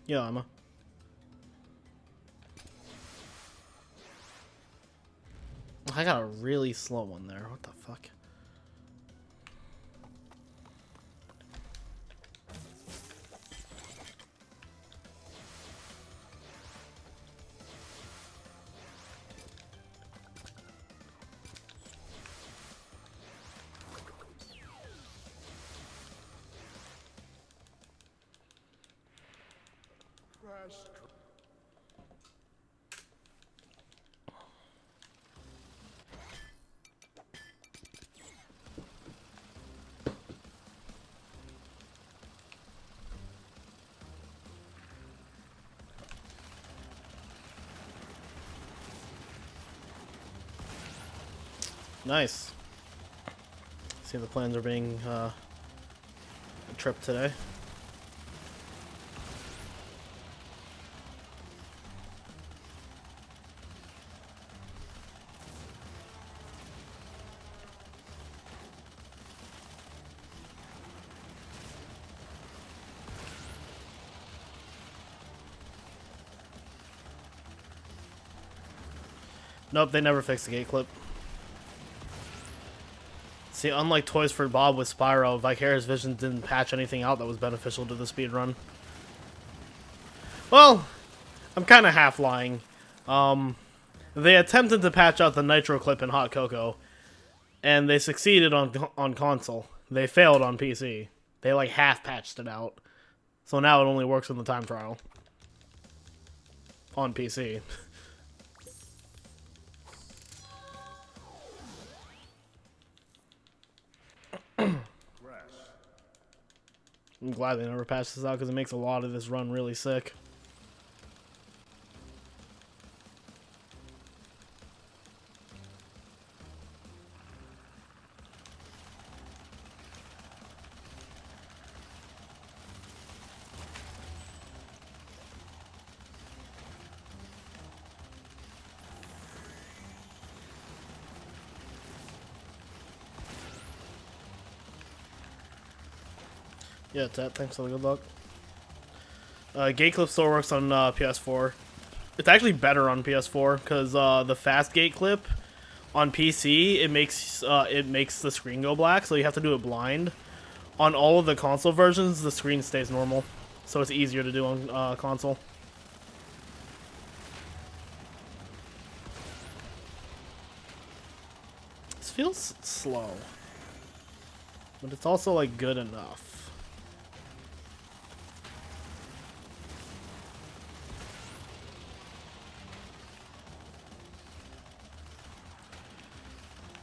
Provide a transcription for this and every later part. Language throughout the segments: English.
Yeah, Emma. I got a really slow one there. What the fuck? Nice. See, the plans are being a trip today. Nope, they never fixed the gate clip. See, unlike Toys for Bob with Spyro, Vicarious Vision didn't patch anything out that was beneficial to the speedrun. Well, I'm kind of half lying. They attempted to patch out the nitro clip in Hot Cocoa, and they succeeded on console. They failed on PC. They like half patched it out, so now it only works in the time trial on PC. I'm glad they never patched this out because it makes a lot of this run really sick. Yeah, Tat, thanks for the good luck. Gate clip still works on PS4. It's actually better on PS4 because the fast gate clip on PC it makes the screen go black, so you have to do it blind. On all of the console versions, the screen stays normal, so it's easier to do on console. This feels slow, but it's also like good enough.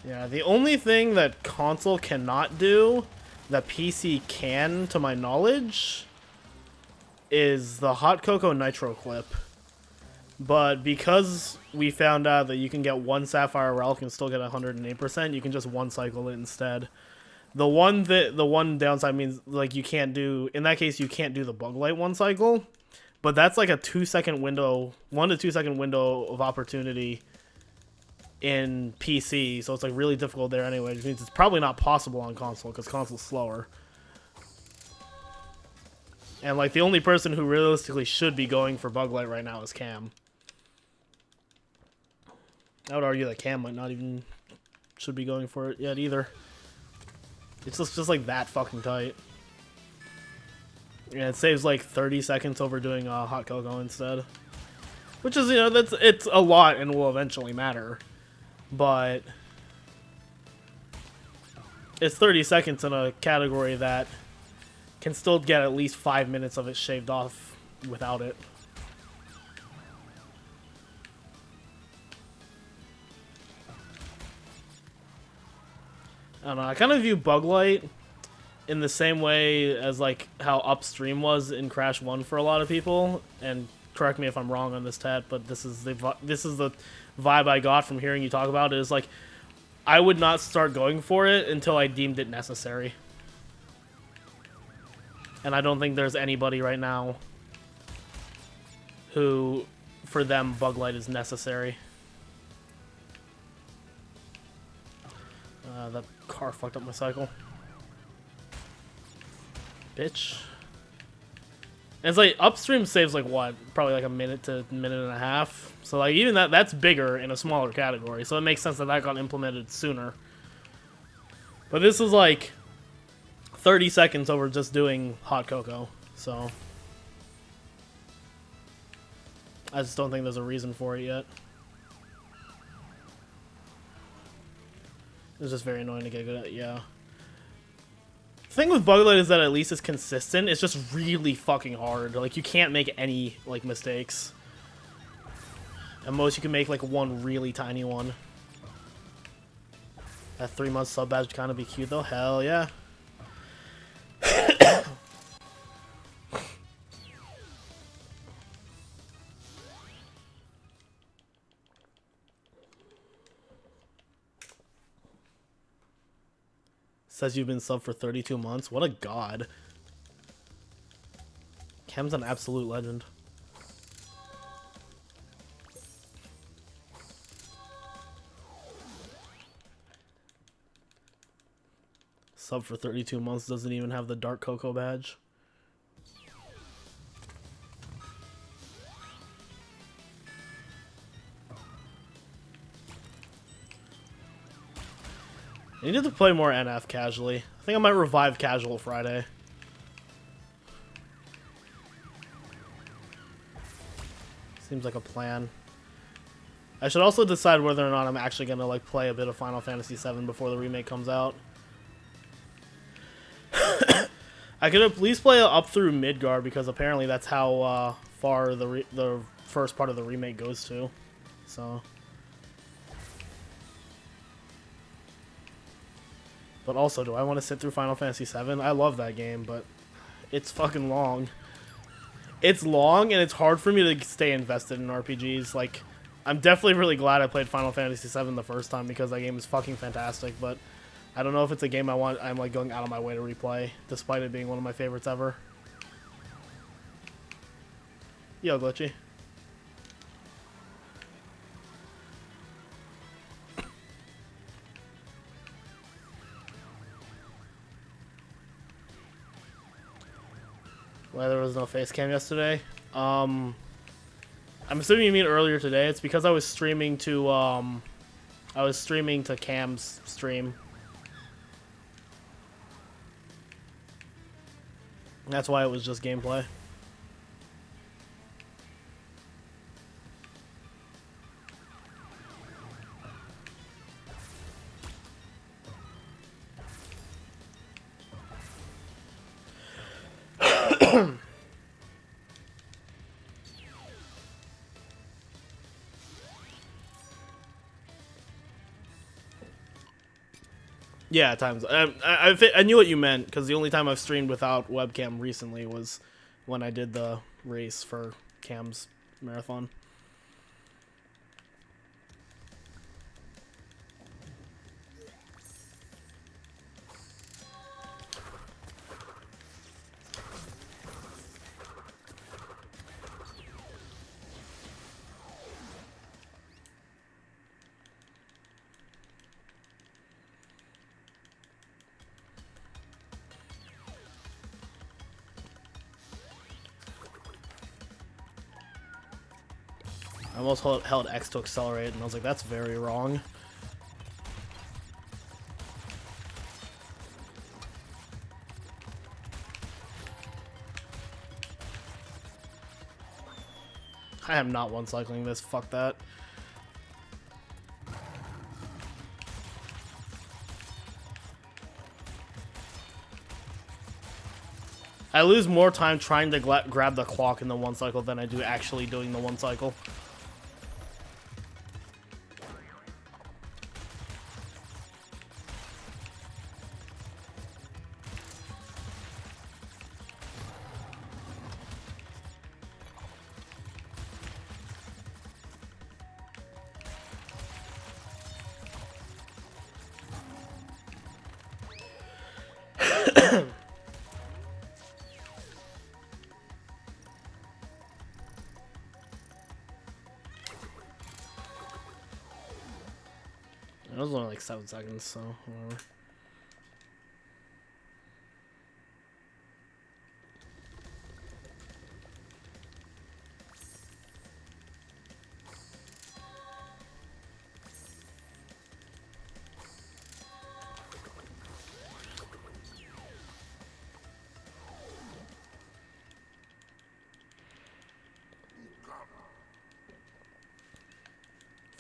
Yeah, the only thing that console cannot do, that PC can, to my knowledge, is the Hot Cocoa Nitro clip. But because we found out that you can get one Sapphire Relic and still get 108%, you can just one cycle it instead. The one downside means like you can't do, in that case you can't do the Bug Light one cycle, but that's like a 2-second window, 1 to 2 second window of opportunity in PC, so it's like really difficult there anyway, which means it's probably not possible on console because console's slower. And like the only person who realistically should be going for Bug Light right now is Cam. I would argue that Cam might not even should be going for it yet either. It's just like that fucking tight. And it saves like 30 seconds over doing Hot Cocoa instead. Which is, you know, it's a lot and will eventually matter. But it's 30 seconds in a category that can still get at least 5 minutes of it shaved off without it. I don't know, I kind of view Bug Light in the same way as like how Upstream was in Crash 1 for a lot of people, and correct me if I'm wrong on this, Tat, but this is the vibe I got from hearing you talk about it, is like I would not start going for it until I deemed it necessary. And I don't think there's anybody right now who, for them, Bug Light is necessary. That car fucked up my cycle. Bitch. And it's like upstream saves like what? Probably like a minute to minute and a half. So like even that's bigger in a smaller category. So it makes sense that that got implemented sooner. But this is like 30 seconds over just doing hot cocoa. So I just don't think there's a reason for it yet. It's just very annoying to get good at, yeah. The thing with Bug Light is that at least it's consistent. It's just really fucking hard. Like, you can't make any, like, mistakes. At most, you can make, like, one really tiny one. That 3-month sub badge would kind of be cute, though. Hell yeah. Says you've been sub for 32 months. What a god. Cam's an absolute legend. Sub for 32 months doesn't even have the Dark Cocoa badge. I needed to play more NF casually. I think I might revive Casual Friday. Seems like a plan. I should also decide whether or not I'm actually gonna like play a bit of Final Fantasy VII before the remake comes out. I could at least play up through Midgard because apparently that's how far the first part of the remake goes to. So. But also, do I want to sit through Final Fantasy VII? I love that game, but it's fucking long. It's long, and it's hard for me to stay invested in RPGs. Like, I'm definitely really glad I played Final Fantasy VII the first time because that game is fucking fantastic, but I don't know if it's a game I'm like going out of my way to replay, despite it being one of my favorites ever. Yo, Glitchy. Why there was no face cam yesterday? I'm assuming you mean earlier today. It's because I was streaming to Cam's stream. That's why it was just gameplay. Yeah, times. I knew what you meant because the only time I've streamed without webcam recently was when I did the race for Cam's marathon. I almost held X to accelerate, and I was like, that's very wrong. I am not one-cycling this, fuck that. I lose more time trying to grab the clock in the one cycle than I do actually doing the one cycle. It was only like 7 seconds, so whatever.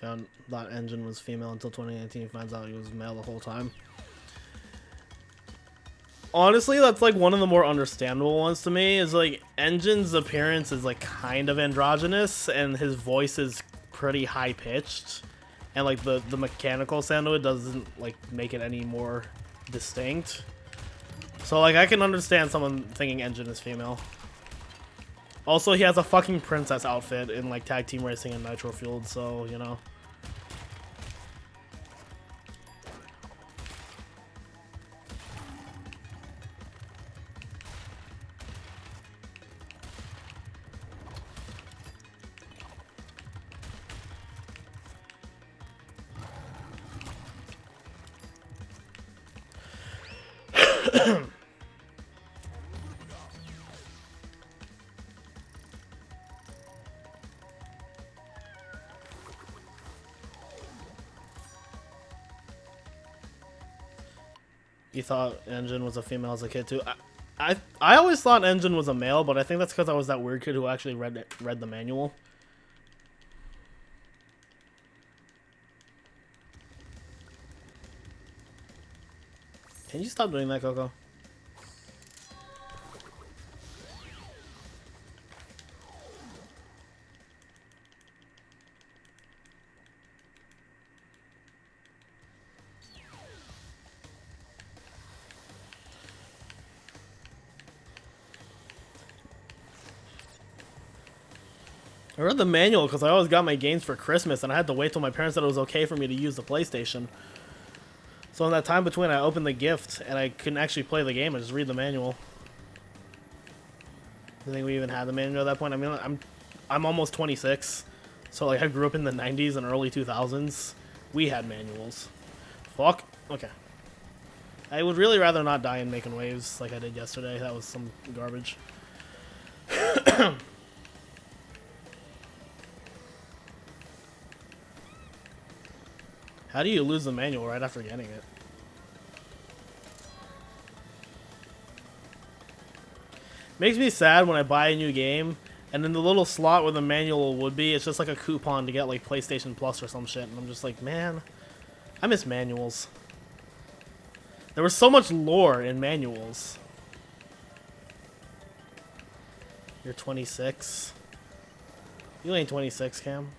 found that Engine was female until 2019. He finds out he was male the whole time. Honestly, that's like one of the more understandable ones to me. Is like Engine's appearance is like kind of androgynous, and his voice is pretty high pitched, and like the mechanical sound of it doesn't like make it any more distinct. So like I can understand someone thinking Engine is female. Also, he has a fucking princess outfit in like tag team racing and Nitro Fueled, so you know. You thought Engine was a female as a kid too? I always thought Engine was a male, but I think that's because I was that weird kid who actually read the manual. Can you stop doing that, Coco? I read the manual because I always got my games for Christmas, and I had to wait till my parents said it was okay for me to use the PlayStation. So in that time between, I opened the gift, and I couldn't actually play the game. I just read the manual. I think we even had the manual at that point. I mean, I'm almost 26, so like I grew up in the 90s and early 2000s. We had manuals. Fuck. Okay. I would really rather not die in Making Waves like I did yesterday. That was some garbage. How do you lose the manual right after getting it? Makes me sad when I buy a new game, and then the little slot where the manual would be, it's just like a coupon to get like PlayStation Plus or some shit, and I'm just like, man, I miss manuals. There was so much lore in manuals. You're 26. You ain't 26, Cam.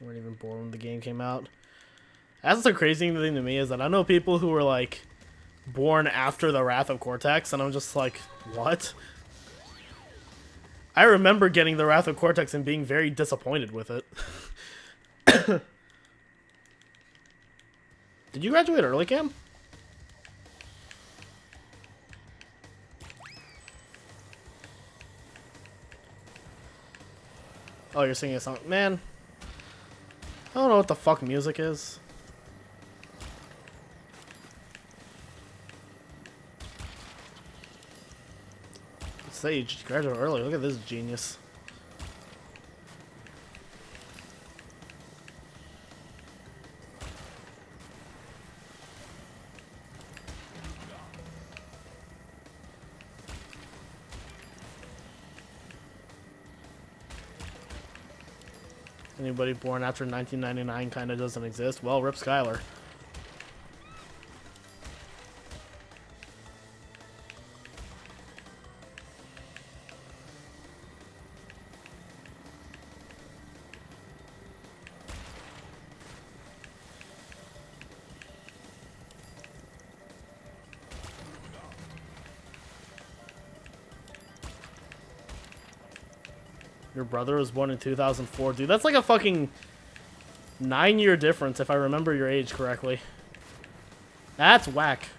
Weren't even born when the game came out. That's the crazy thing to me is that I know people who were like born after the Wrath of Cortex, and I'm just like, what? I remember getting the Wrath of Cortex and being very disappointed with it. Did you graduate early, Cam? Oh, you're singing a song. Man, I don't know what the fuck music is. Let's say you graduated early. Look at this genius. Anybody born after 1999 kind of doesn't exist. Well, rip Skylar. Your brother was born in 2004. Dude, that's like a fucking 9-year difference if I remember your age correctly. That's whack.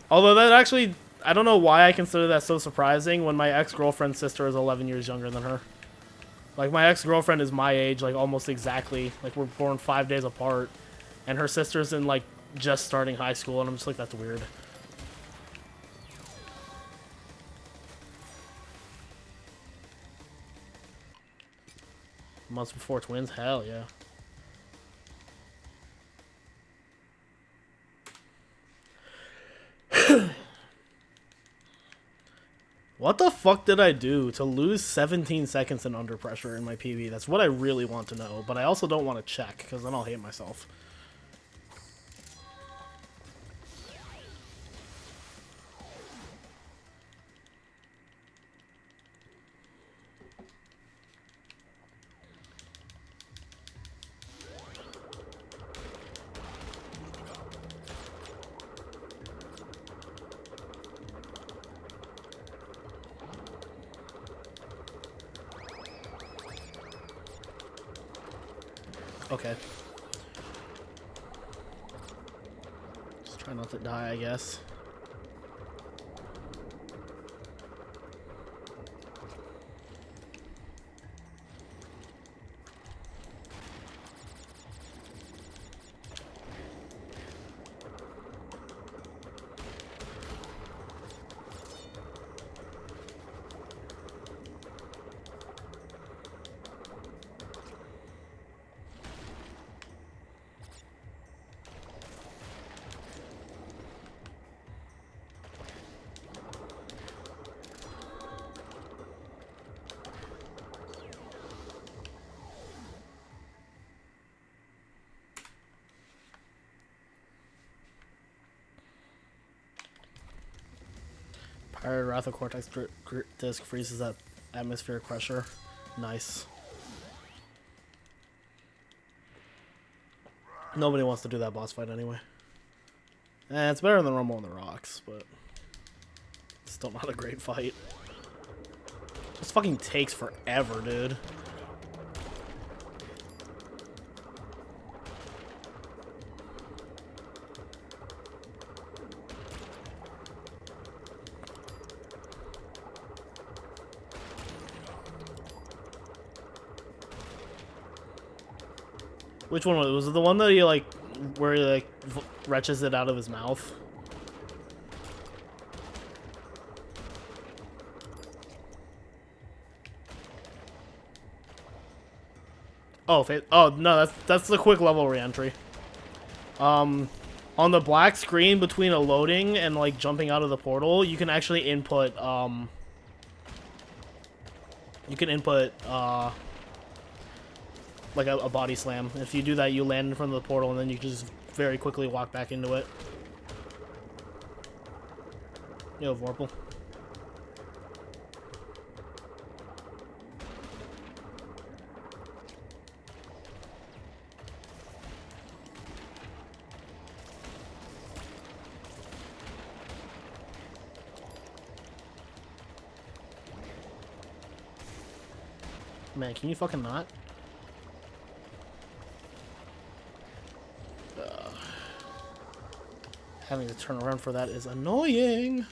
Although that actually, I don't know why I consider that so surprising when my ex-girlfriend's sister is 11 years younger than her. Like, my ex-girlfriend is my age, like, almost exactly. Like, we're born 5 days apart. And her sister's in, like, just starting high school, and I'm just like, that's weird. Months before twins? Hell yeah. What the fuck did I do to lose 17 seconds in under pressure in my PB? That's what I really want to know, but I also don't want to check, because then I'll hate myself. Okay. Just try not to die, I guess. Our Wrath of Cortex disc freezes at atmospheric pressure. Nice. Nobody wants to do that boss fight anyway. It's better than Rumble on the Rocks, but still not a great fight. This fucking takes forever, dude. Which one was it? Was it the one that he like, where he like retches it out of his mouth? Oh, oh no, that's the quick level reentry. On the black screen between a loading and like jumping out of the portal, you can actually input like a body slam. If you do that, you land in front of the portal, and then you can just very quickly walk back into it. Yo, Vorpal. Man, can you fucking not? Having to turn around for that is annoying.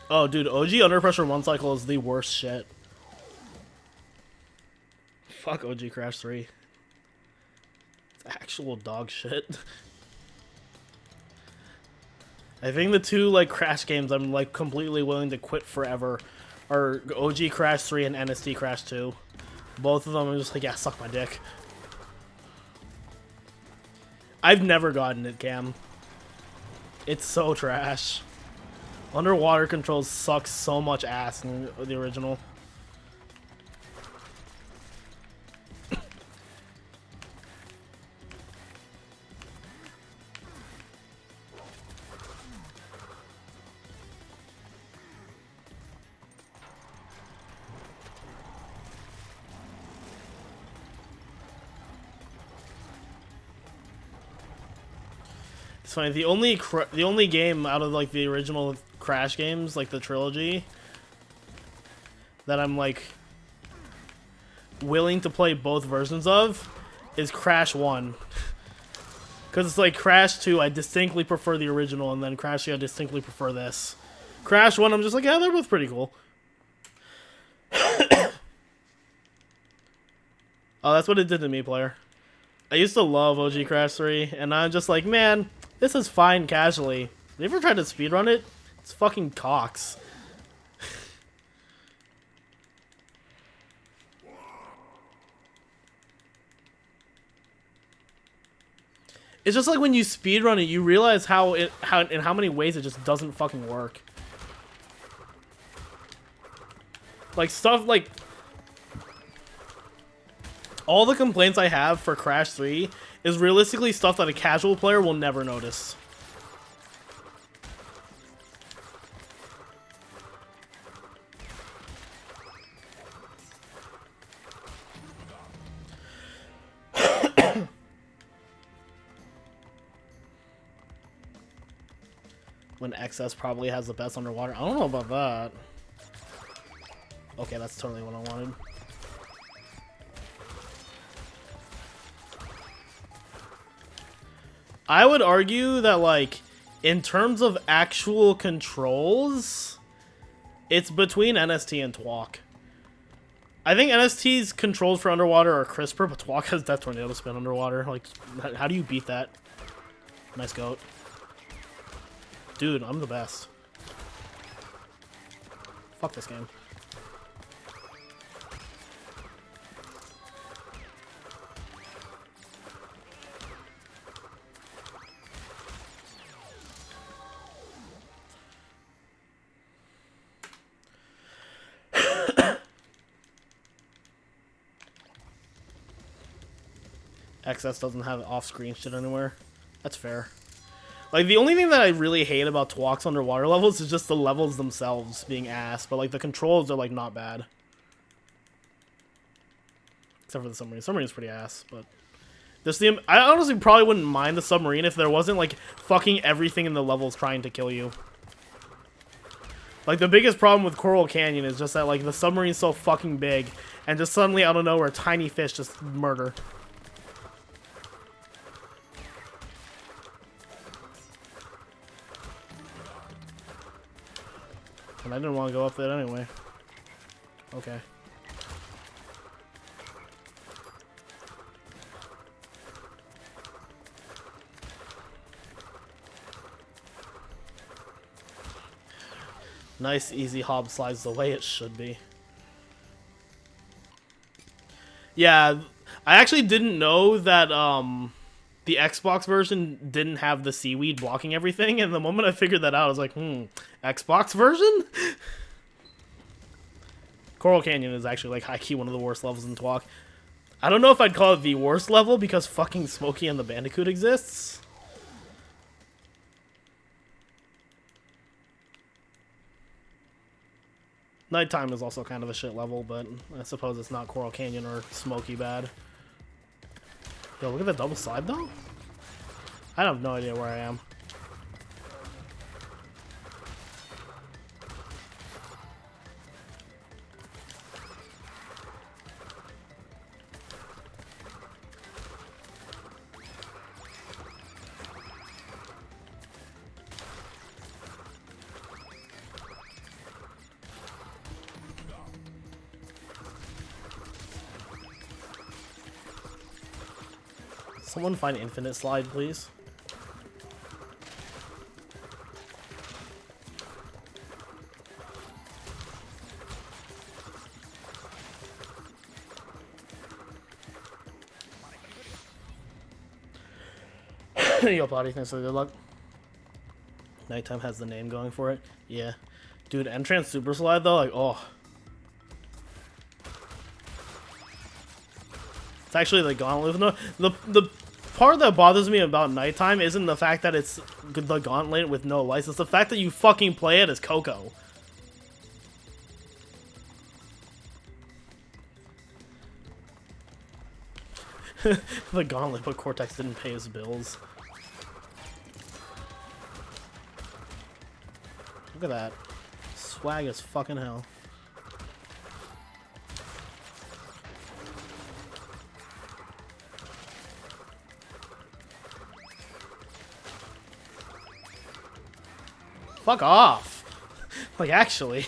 Oh, dude, OG Under Pressure 1 cycle is the worst shit. Fuck OG Crash 3. It's actual dog shit. I think the two like Crash games I'm like completely willing to quit forever are OG Crash 3 and NST Crash 2. Both of them are just like, yeah, suck my dick. I've never gotten it, Cam. It's so trash. Underwater controls suck so much ass in the original. It's funny. The only game out of like the original Crash games, like the trilogy, that I'm like willing to play both versions of is Crash 1. Because it's like Crash 2, I distinctly prefer the original, and then Crash 2, I distinctly prefer this. Crash 1, I'm just like, yeah, they're both pretty cool. Oh, that's what it did to me, player. I used to love OG Crash 3, and I'm just like, man, this is fine casually. Have you ever tried to speedrun it? It's fucking cocks. It's just like when you speedrun it, you realize in how many ways it just doesn't fucking work. Like stuff like all the complaints I have for Crash 3 is realistically stuff that a casual player will never notice. When XS probably has the best underwater. I don't know about that. Okay, that's totally what I wanted. I would argue that, like, in terms of actual controls, it's between NST and TWAC. I think NST's controls for underwater are crisper, but TWAC has Death Tornado Spin underwater. Like, how do you beat that? Nice goat. Dude, I'm the best. Fuck this game. XS doesn't have off-screen shit anywhere. That's fair. Like, the only thing that I really hate about TWAC's underwater levels is just the levels themselves being ass, but, like, the controls are, like, not bad. Except for the submarine. Submarine's pretty ass, but... I honestly probably wouldn't mind the submarine if there wasn't, like, fucking everything in the levels trying to kill you. Like, the biggest problem with Coral Canyon is just that, like, the submarine's so fucking big, and just suddenly, out of nowhere, tiny fish just murder. And I didn't want to go up there anyway. Okay. Nice, easy hob slides the way it should be. Yeah, I actually didn't know that the Xbox version didn't have the seaweed blocking everything, and the moment I figured that out, I was like, Xbox version? Coral Canyon is actually, like, high-key one of the worst levels in TWAC. I don't know if I'd call it the worst level, because fucking Smokey and the Bandicoot exists. Nighttime is also kind of a shit level, but I suppose it's not Coral Canyon or Smokey bad. Yo, look at the double slide, though. I have no idea where I am. Someone find infinite slide, please. Yo, buddy, thanks for the good luck. Nighttime has the name going for it. Yeah. Dude, Entrance Super Slide, though, like, oh. It's actually the gauntlet. No, the part that bothers me about Nighttime isn't the fact that it's the gauntlet with no lights. It's the fact that you fucking play it as Coco. The gauntlet, but Cortex didn't pay his bills. Look at that. Swag as fucking hell. Fuck off! Like, actually.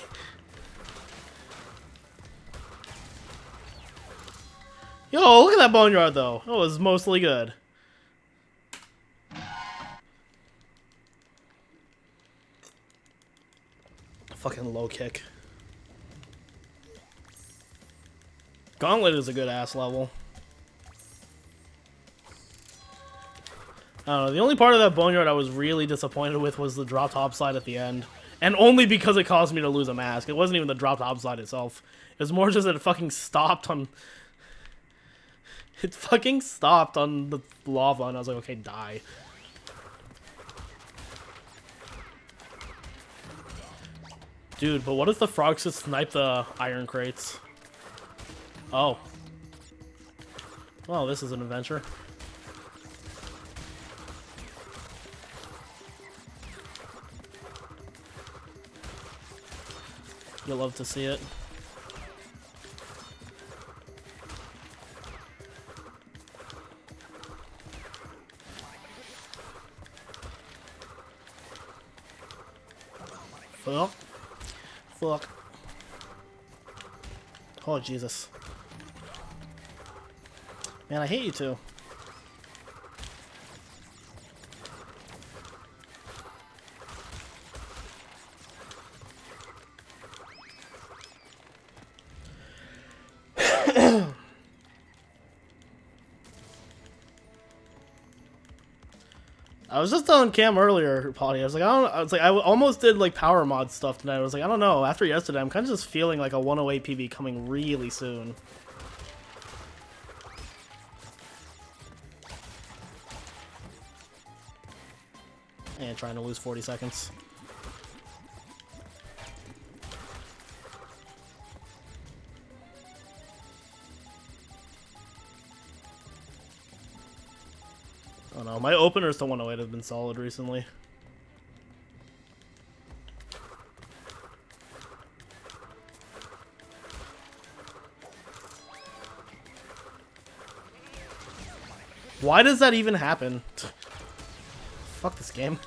Yo, look at that boneyard, though. That was mostly good. Fucking low kick. Gauntlet is a good ass level. I don't know, the only part of that boneyard I was really disappointed with was the drop top slide at the end. And only because it caused me to lose a mask. It wasn't even the drop top slide itself. It was more just that it fucking stopped on... It fucking stopped on the lava and I was like, okay, die. Dude, but what if the frogs could snipe the iron crates? Oh. Well, this is an adventure. You'll love to see it. Fuck. Fuck. Oh, Jesus. Man, I hate you two. I was just telling Cam earlier, Potty. I almost did like power mod stuff tonight. I was like, I don't know. After yesterday, I'm kind of just feeling like a 108 PB coming really soon. And trying to lose 40 seconds. I don't know. My openers to 108 have been solid recently. Why does that even happen? Fuck this game.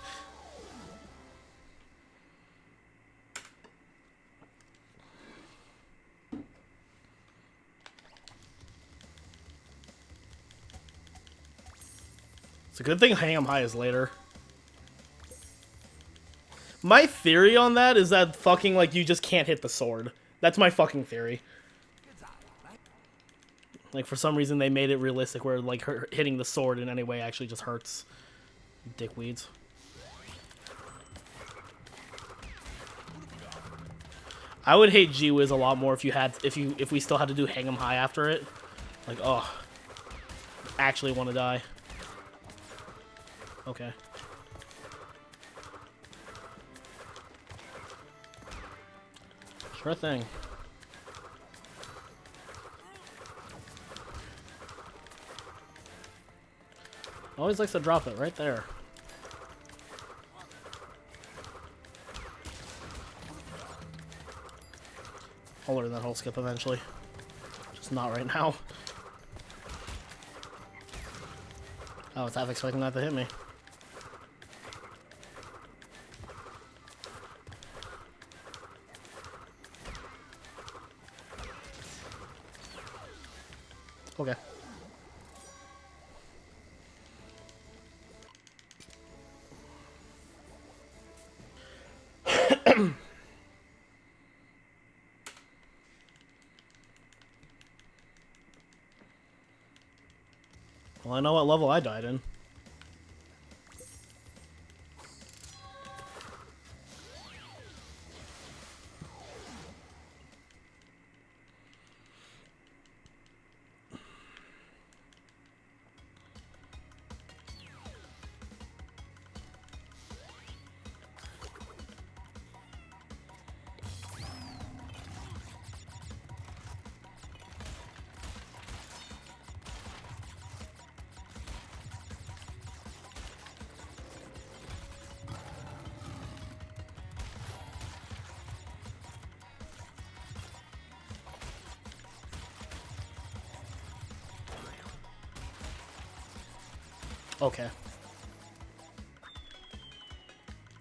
It's a good thing Hang 'em High is later. My theory on that is that fucking, like, you just can't hit the sword. That's my fucking theory. Like, for some reason they made it realistic where, like, hitting the sword in any way actually just hurts. Dickweeds. I would hate G-Wiz a lot more if we still had to do Hang 'em High after it. Like, oh. Actually want to die. Okay. Sure thing. Always likes to drop it right there. I'll learn that whole skip eventually. Just not right now. I was half expecting that to hit me. Okay. Well, I know what level I died in. Okay.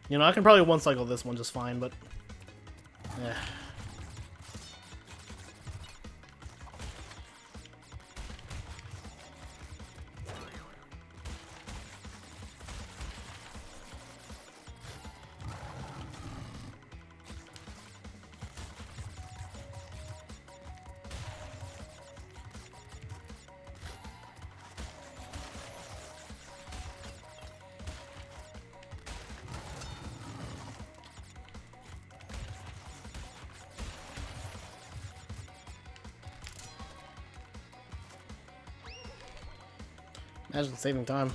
You know, I can probably one-cycle this one just fine, but... Yeah. Imagine saving time.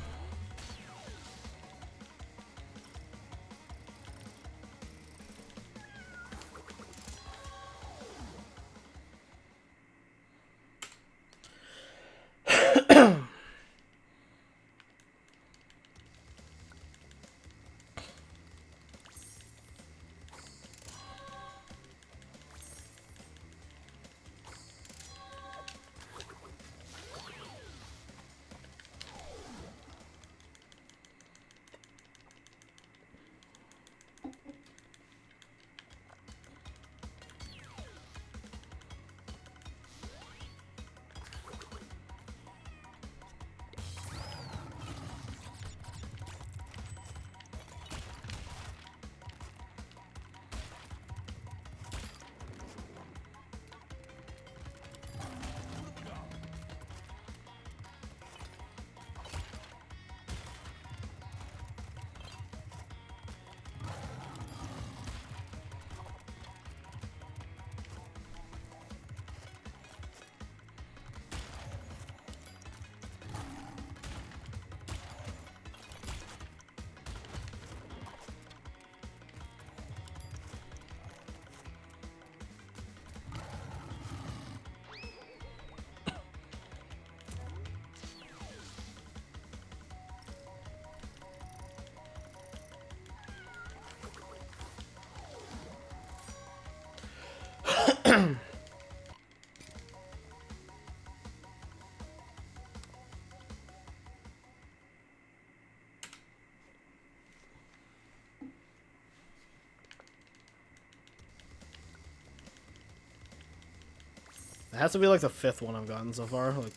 It has to be like the 5th one I've gotten so far. Like,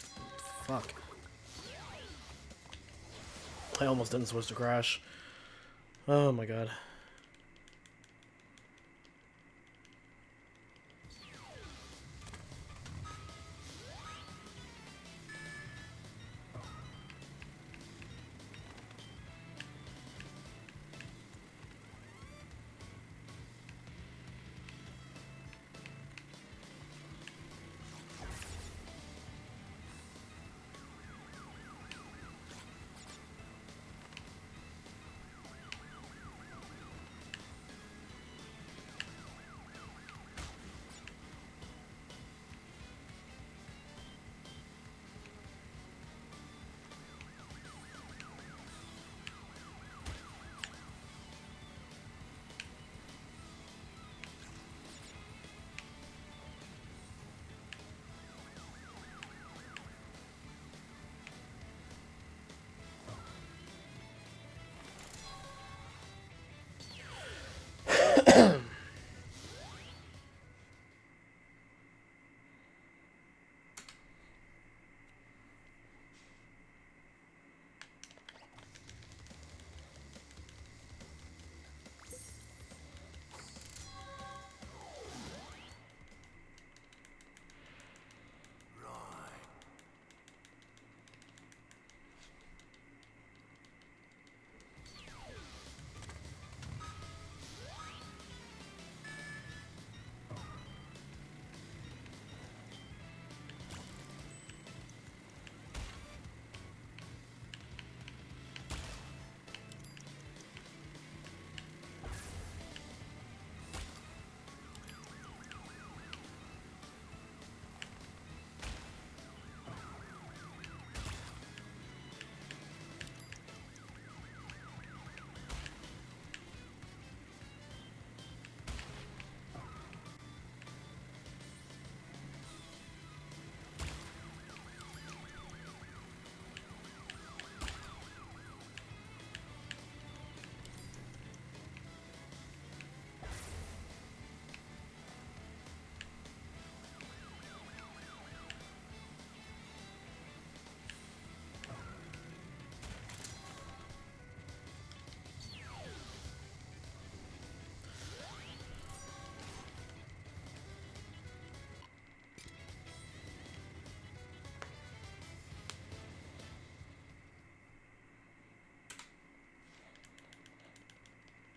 fuck. I almost didn't switch to Crash. Oh my god.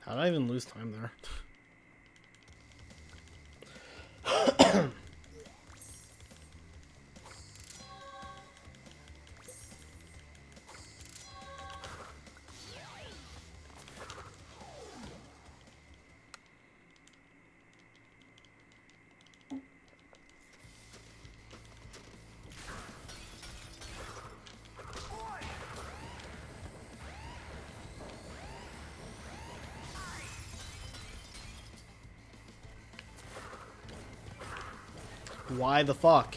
How did I even lose time there? Why the fuck?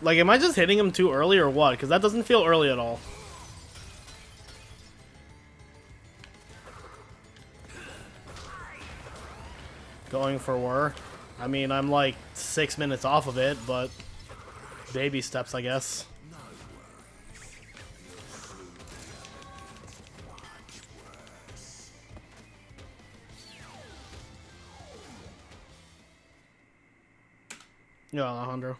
Like, am I just hitting him too early or what? Because that doesn't feel early at all. Going for war. I mean, I'm like 6 minutes off of it, but baby steps, I guess. Yeah, Alejandro.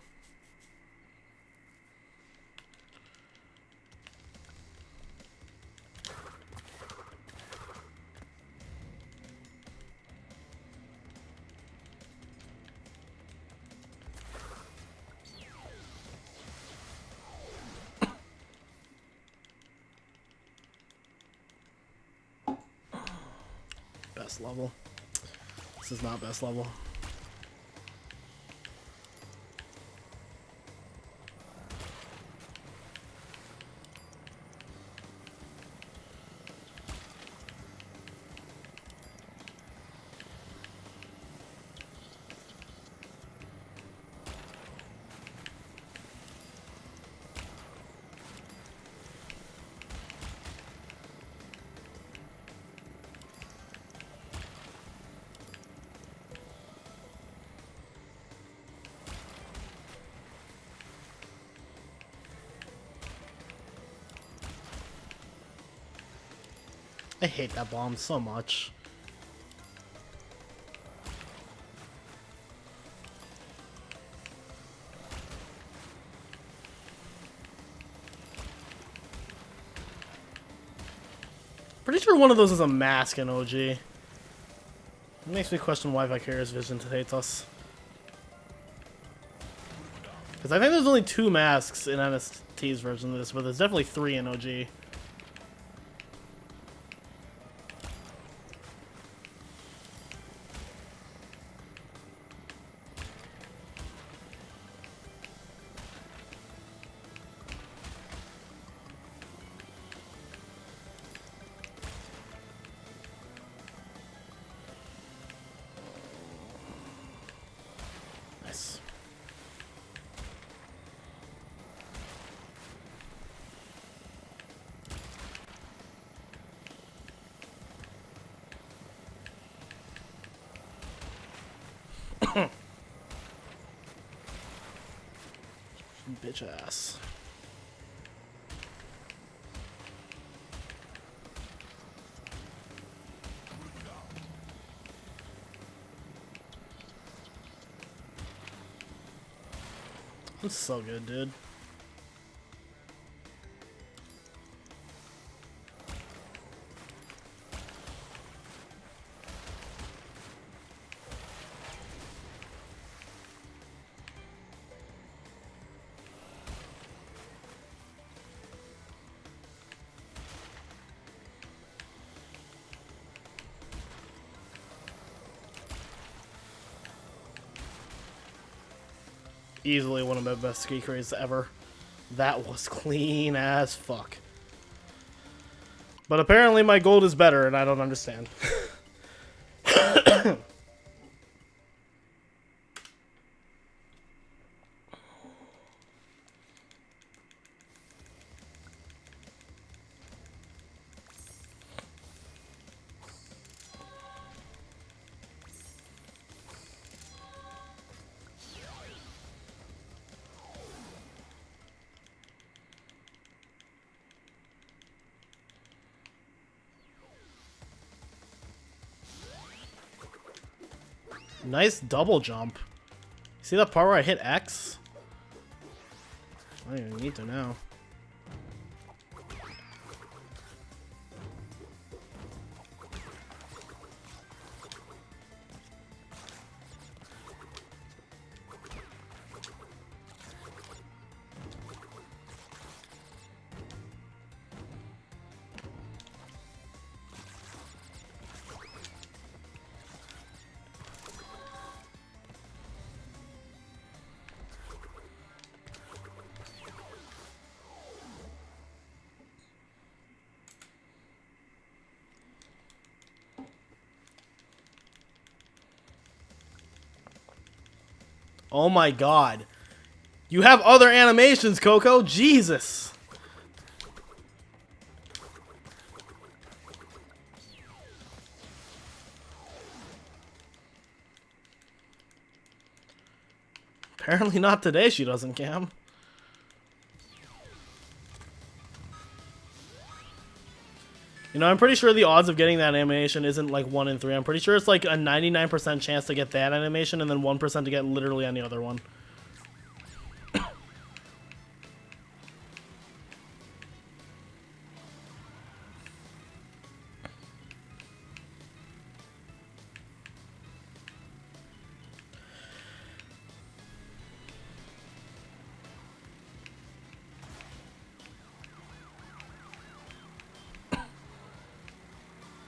Best level. This is not best level. I hate that bomb so much. Pretty sure one of those is a mask in OG. It makes me question why Vicarious Vision hates us. Because I think there's only 2 masks in NST's version of this, but there's definitely 3 in OG. Nice. Bitch ass. That's so good, dude. Easily one of my best ski crates ever. That was clean as fuck. But apparently my gold is better and I don't understand. Nice double jump. See that part where I hit X? I don't even need to know. Oh my god. You have other animations, Coco. Jesus. Apparently not today she doesn't, Cam. You know, I'm pretty sure the odds of getting that animation isn't like 1 in 3. I'm pretty sure it's like a 99% chance to get that animation and then 1% to get literally any other one.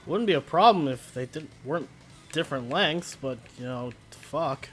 Wouldn't be a problem if they weren't different lengths, but, you know, fuck.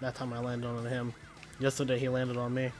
That time I landed on him. Yesterday he landed on me.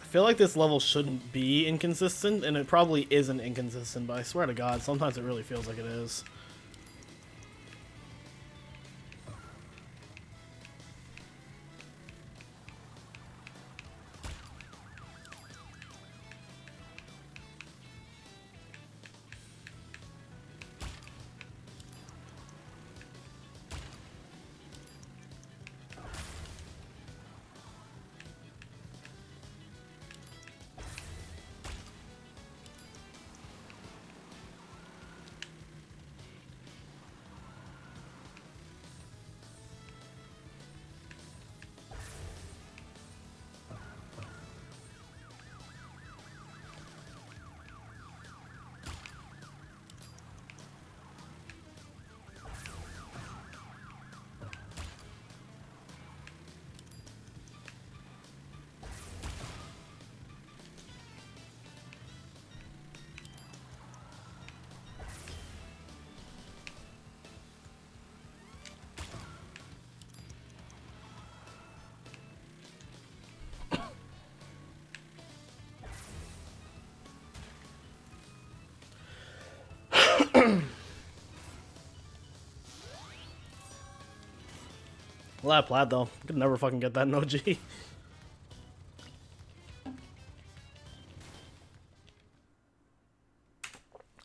I feel like this level shouldn't be inconsistent, and it probably isn't inconsistent, but I swear to God, sometimes it really feels like it is. Well, that plat though. I could never fucking get that in OG.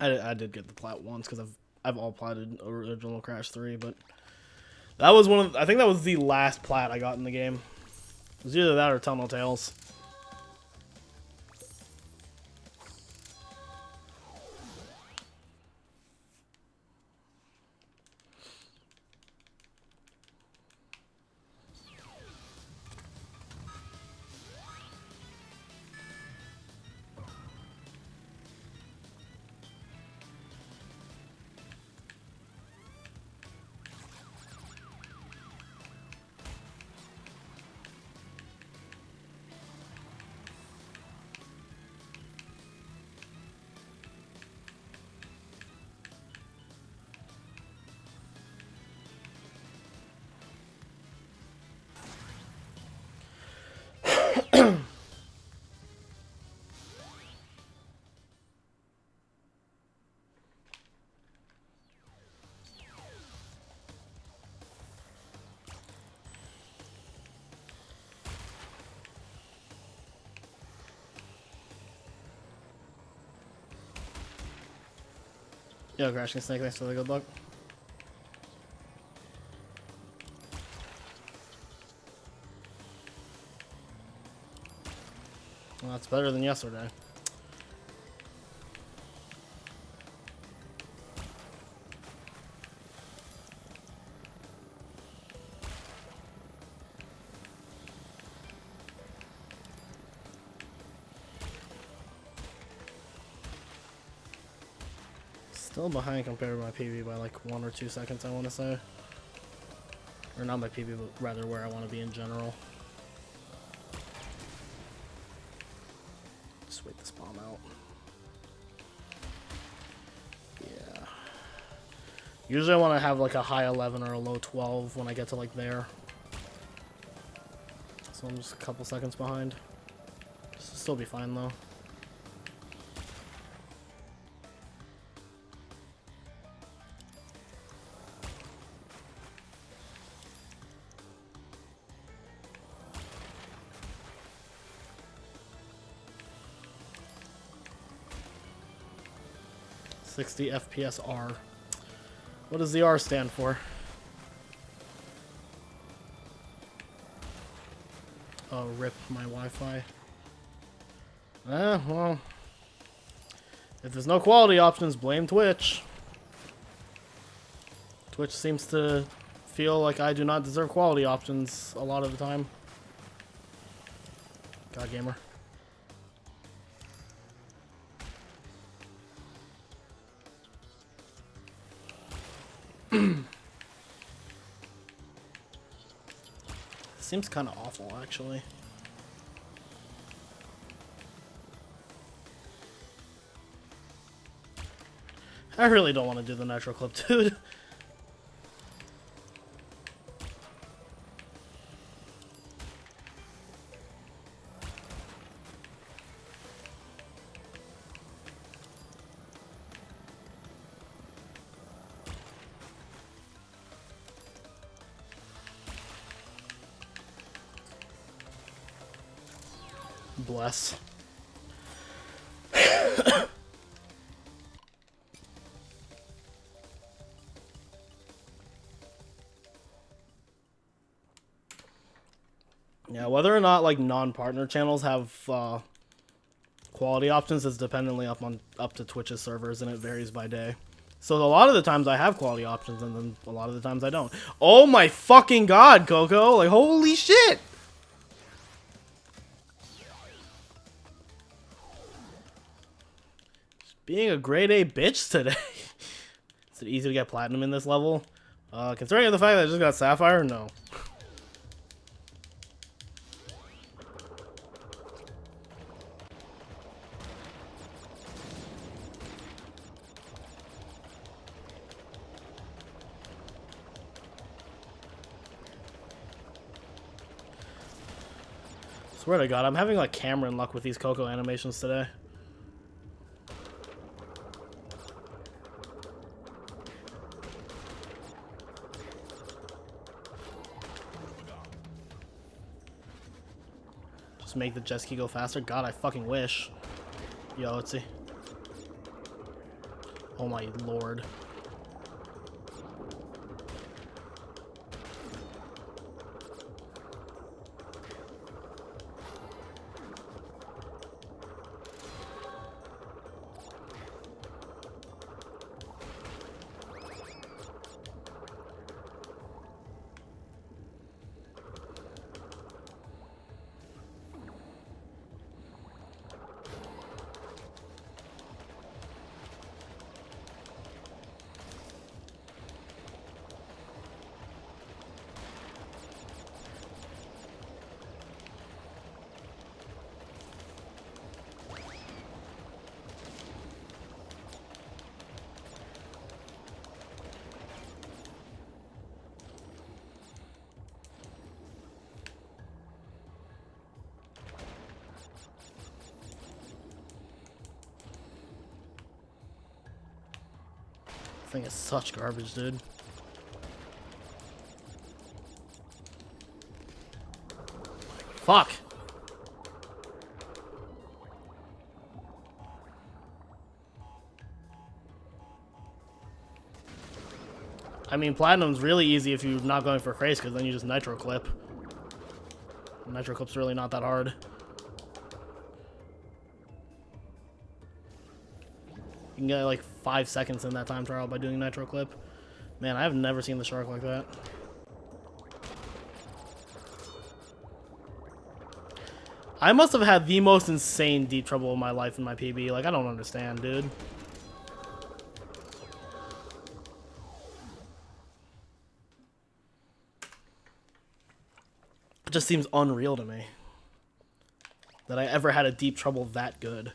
I did get the plat once because I've all platted original Crash 3, but that was one of I think that was the last plat I got in the game. It was either that or Tunnel Tales. Yo, Crashing Snake, thanks for the good luck. Well, that's better than yesterday. Still behind compared to my PB by like 1 or 2 seconds, I want to say. Or not my PB, but rather where I want to be in general. Just wait this bomb out. Yeah. Usually I want to have like a high 11 or a low 12 when I get to like there. So I'm just a couple seconds behind. This will still be fine though. $60 FPS R. What does the R stand for? Oh, rip my Wi-Fi. Well. If there's no quality options, blame Twitch. Twitch seems to feel like I do not deserve quality options a lot of the time. God gamer. Seems kind of awful, actually. I really don't want to do the nitro clip, dude. Bless. Yeah, whether or not like non-partner channels have quality options is dependently up to Twitch's servers, and it varies by day. So a lot of the times I have quality options, and then a lot of the times I don't. Oh my fucking god, Coco! Like holy shit! Being a grade A bitch today. Is it easy to get platinum in this level? Considering the fact that I just got Sapphire, no. Swear to God, I'm having like Cameron luck with these Coco animations today. Just make the jet ski go faster? God, I fucking wish. Yo, let's see. Oh my lord. This thing is such garbage, dude. Fuck! I mean, Platinum's really easy if you're not going for Craze, because then you just Nitro Clip. Nitro Clip's really not that hard. You can get like 5 seconds in that time trial by doing Nitro Clip. Man, I've never seen the shark like that. I must have had the most insane deep trouble in my life in my PB. Like, I don't understand, dude. It just seems unreal to me that I ever had a deep trouble that good.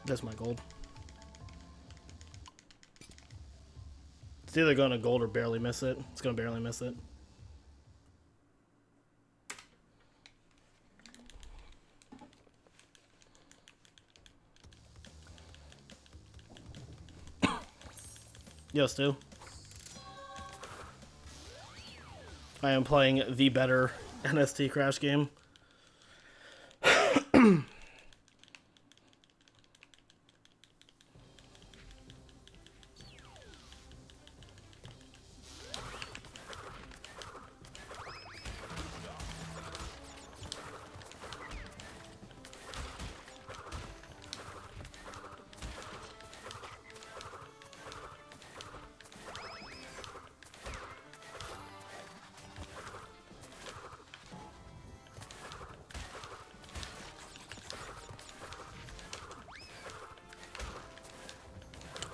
That's my gold. It's either going to gold or barely miss it. It's going to barely miss it. Yo, Stu. I am playing the better NST Crash game.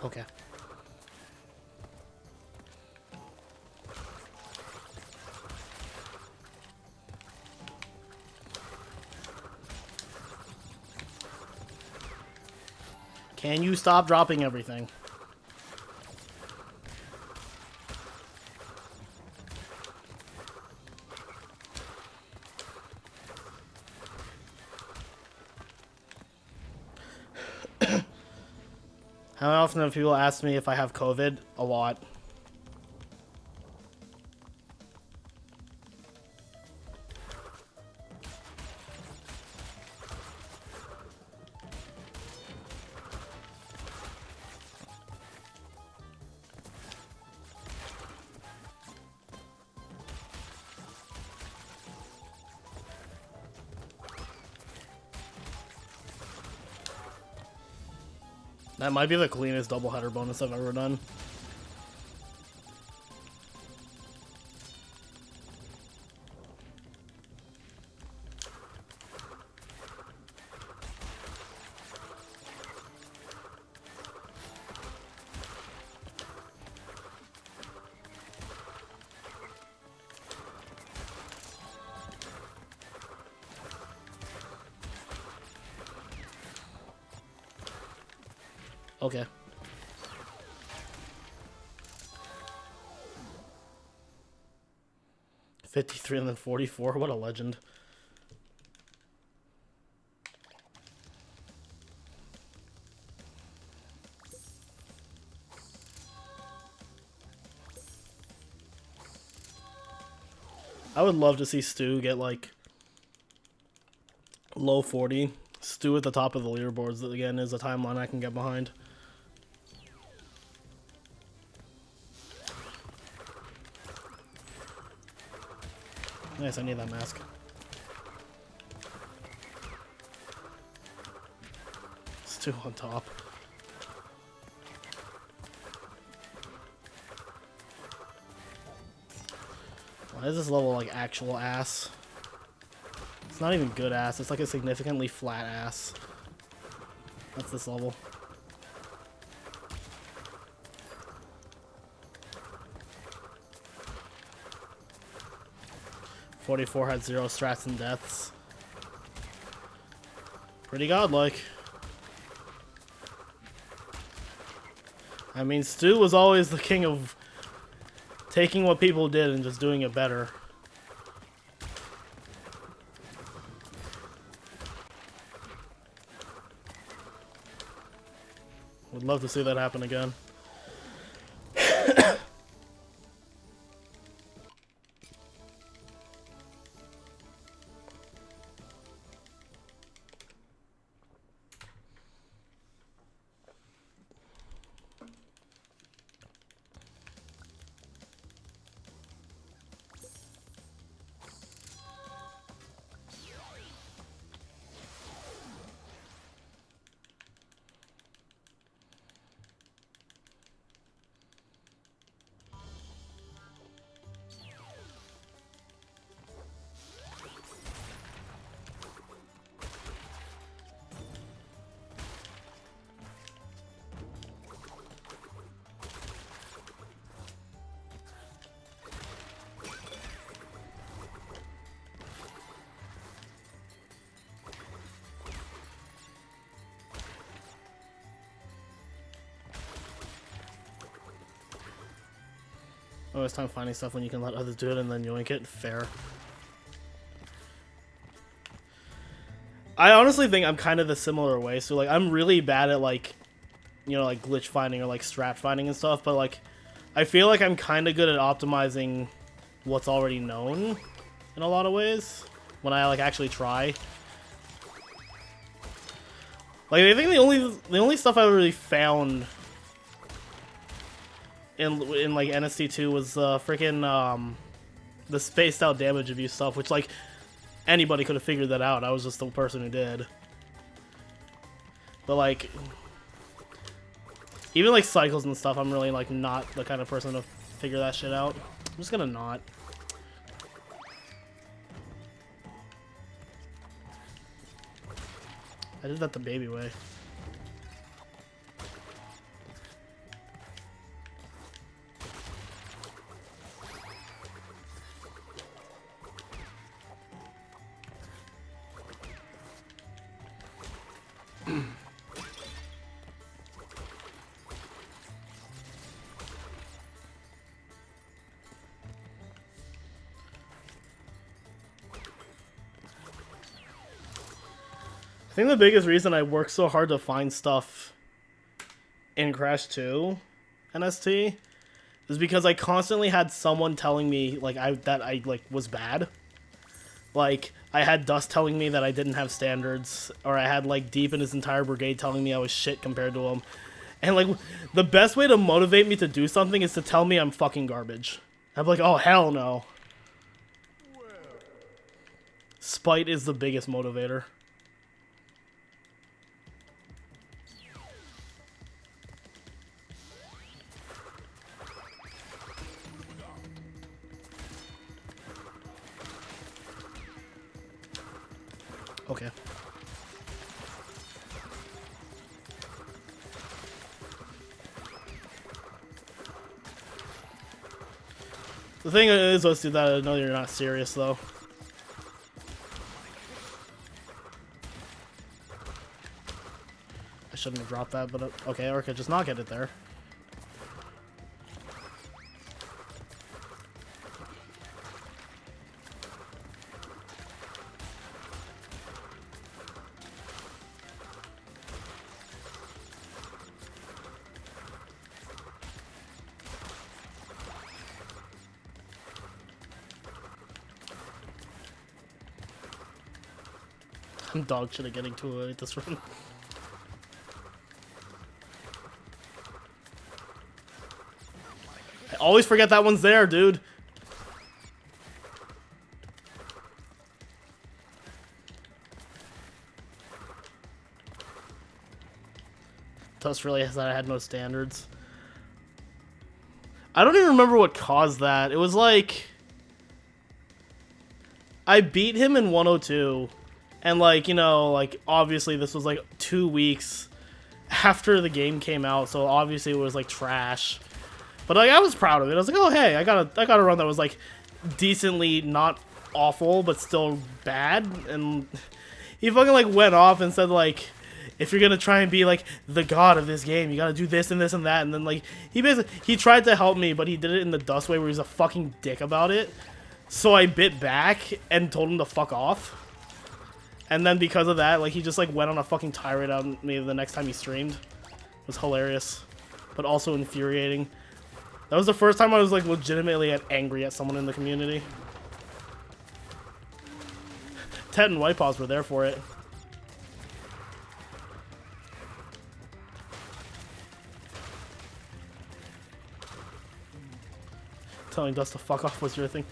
Okay. Can you stop dropping everything? How often have people asked me if I have COVID? A lot. That might be the cleanest doubleheader bonus I've ever done. Okay. $53 and then $44. What a legend. I would love to see Stu get like low 40. Stu at the top of the leaderboards, that again is a timeline I can get behind. Nice, I need that mask. Stu on top. Why is this level like actual ass? It's not even good ass, it's like a significantly flat ass. That's this level. .44 had 0 strats and deaths. Pretty godlike. I mean, Stu was always the king of taking what people did and just doing it better. Would love to see that happen again. Oh, it's time finding stuff when you can let others do it and then yoink it. Fair. I honestly think I'm kind of the similar way. So, like, I'm really bad at, like, you know, like, glitch finding or, like, strat finding and stuff. But, like, I feel like I'm kind of good at optimizing what's already known in a lot of ways when I, like, actually try. Like, I think the only stuff I really found in like NST2 was freaking the spaced out damage abuse stuff, which like anybody could have figured that out. I was just the person who did. But like even like cycles and stuff, I'm really like not the kind of person to figure that shit out. I'm just gonna not. I did that the baby way. I think the biggest reason I work so hard to find stuff in Crash 2 NST is because I constantly had someone telling me like that I like was bad. Like I had Dust telling me that I didn't have standards, or I had like Deep and his entire brigade telling me I was shit compared to him. And like the best way to motivate me to do something is to tell me I'm fucking garbage. I'm like, oh hell no. Spite is the biggest motivator. Okay. The thing is, let's do that. I know you're not serious, though. I shouldn't have dropped that, but okay, or I could just not get it there. I'm dog shit at getting to this run. I always forget that one's there, dude. Just realized that I had no standards. I don't even remember what caused that. It was like I beat him in 102, and like, you know, like obviously this was like 2 weeks after the game came out, so obviously it was like trash. But like I was proud of it. I was like, oh hey, I got a run that was like decently not awful, but still bad. And he fucking like went off and said like, if you're gonna try and be like the god of this game, you gotta do this and this and that. And then like he tried to help me, but he did it in the dust way where he's a fucking dick about it. So I bit back and told him to fuck off. And then because of that, like he just like went on a fucking tirade on me the next time he streamed. It was hilarious, but also infuriating. That was the first time I was like legitimately angry at someone in the community. Ted and White Paws were there for it. Telling Dust to fuck off was your thing.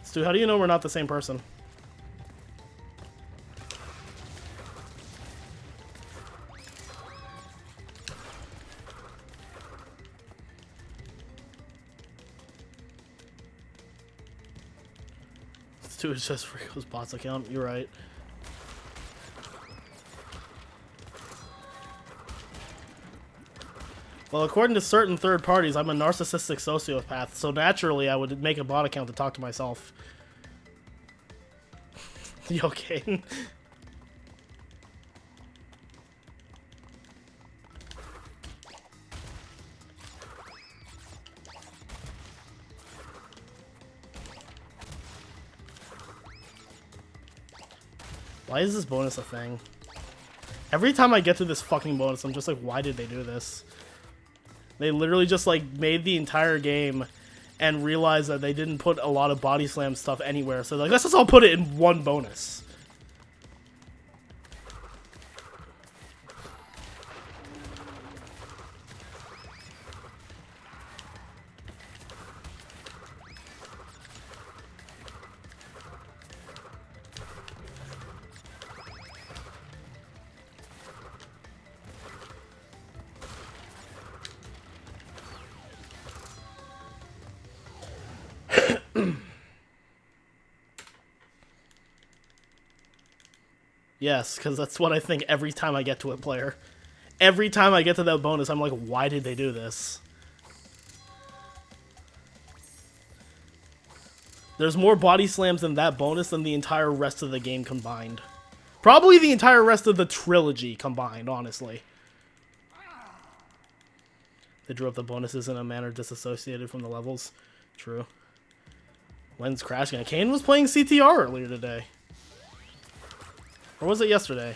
Stu, how do you know we're not the same person? Stu is just Riko's bots account. You're right. Well, according to certain third parties, I'm a narcissistic sociopath, so naturally I would make a bot account to talk to myself. You okay? Why is this bonus a thing? Every time I get to this fucking bonus, I'm just like, why did they do this? They literally just like made the entire game and realized that they didn't put a lot of body slam stuff anywhere. So like, let's just all put it in one bonus. Yes, because that's what I think every time I get to a player. Every time I get to that bonus, I'm like, why did they do this? There's more body slams in that bonus than the entire rest of the game combined. Probably the entire rest of the trilogy combined, honestly. They drew up the bonuses in a manner disassociated from the levels. True. When's crashing? Kane was playing CTR earlier today. Or was it yesterday?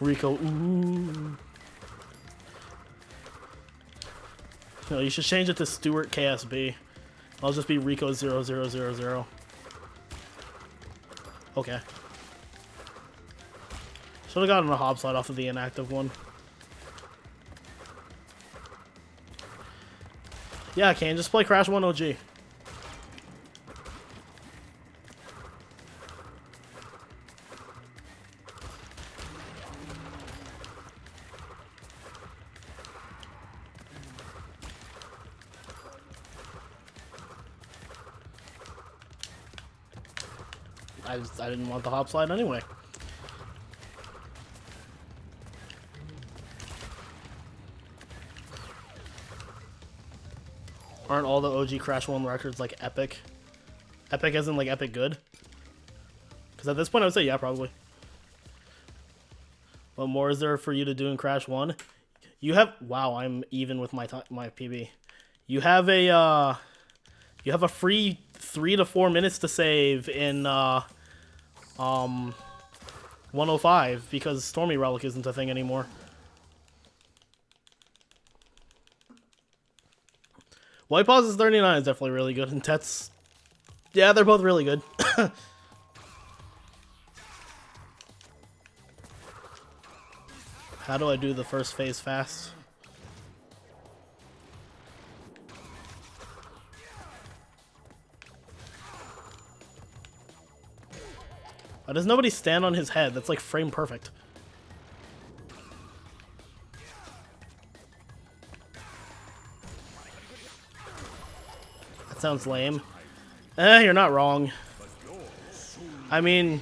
Riko, ooh. No, you should change it to Stuart KSB. I'll just be Riko 0000. Okay. Should have gotten a hop slide off of the inactive one. Yeah, I can. Just play Crash 1 OG. I didn't want the hop slide anyway. Aren't all the OG Crash 1 records like epic? Epic as in like epic good? Because at this point I would say yeah, probably. What more is there for you to do in Crash 1? You have wow, I'm even with my my PB. You have a free 3 to 4 minutes to save in 105 because Stormy Relic isn't a thing anymore. White Paws is 39 is definitely really good, and Tet's, yeah, they're both really good. How do I do the first phase fast? Why does nobody stand on his head? That's like frame perfect. That sounds lame. You're not wrong. I mean,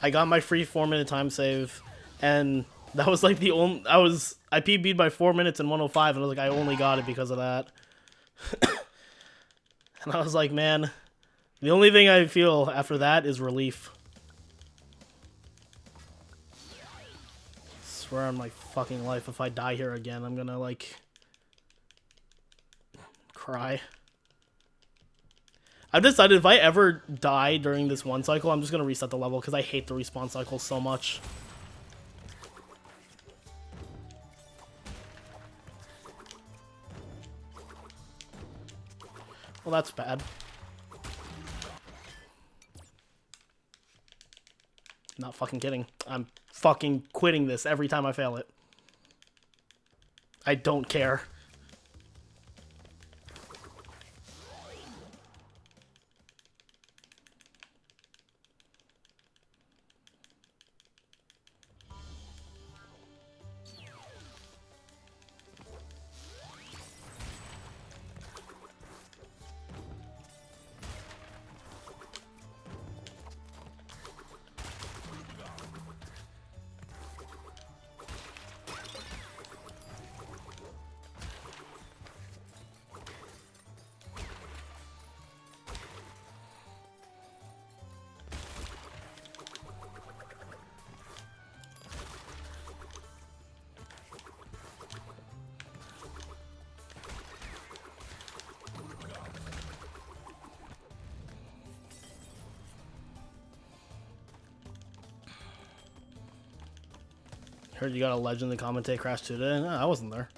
I got my free 4-minute time save, and that was like the only. I PB'd by 4 minutes in 105, and I was like, I only got it because of that. And I was like, man, the only thing I feel after that is relief. I swear on my fucking life, if I die here again, I'm gonna like cry. I've decided if I ever die during this one cycle, I'm just gonna reset the level because I hate the respawn cycle so much. Well, that's bad. Not fucking kidding. I'm fucking quitting this every time I fail it. I don't care. Heard you got a legend to commentate Crash 2 today. No, I wasn't there.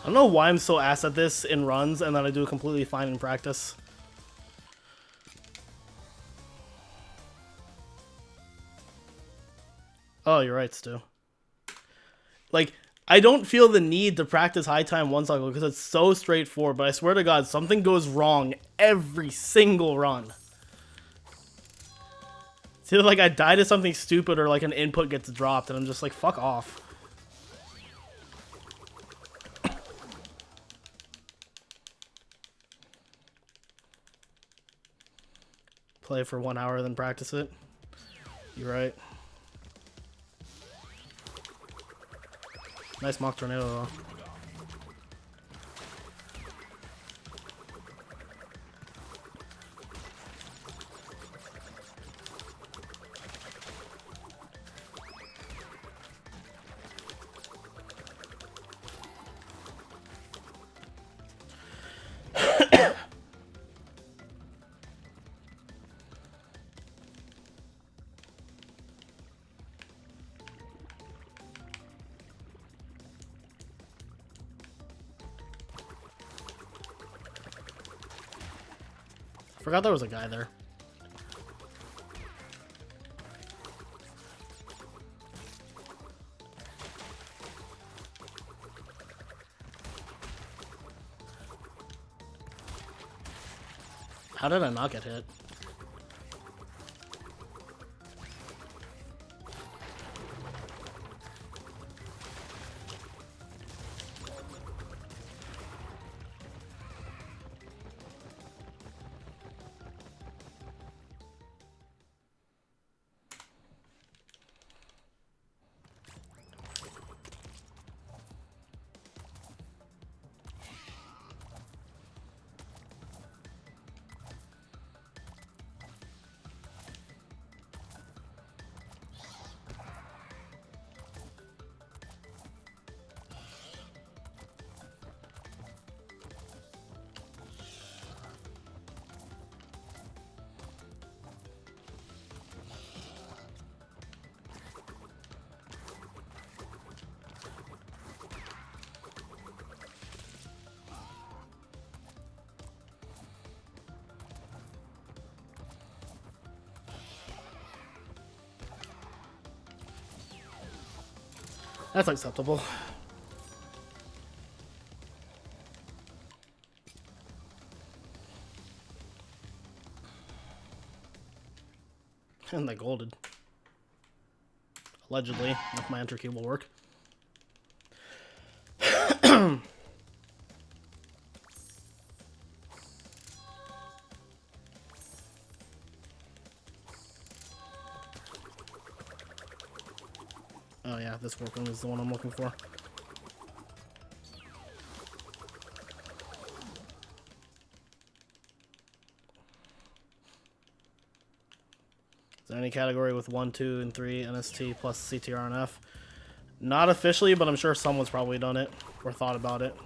I don't know why I'm so ass at this in runs and then I do it completely fine in practice. Oh, you're right, Stu. Like, I don't feel the need to practice high time one cycle because it's so straightforward, but I swear to God, something goes wrong every single run. It's either like I die to something stupid or like an input gets dropped and I'm just like, fuck off. Play for 1 hour, then practice it. You're right. Nice mock tornado though. Forgot there was a guy there. How did I not get hit? That's acceptable. And they golded. Allegedly, if my enter key will work. Oh yeah, this workroom is the one I'm looking for. Is there any category with 1, 2, and 3 NST plus CTR and F? Not officially, but I'm sure someone's probably done it or thought about it.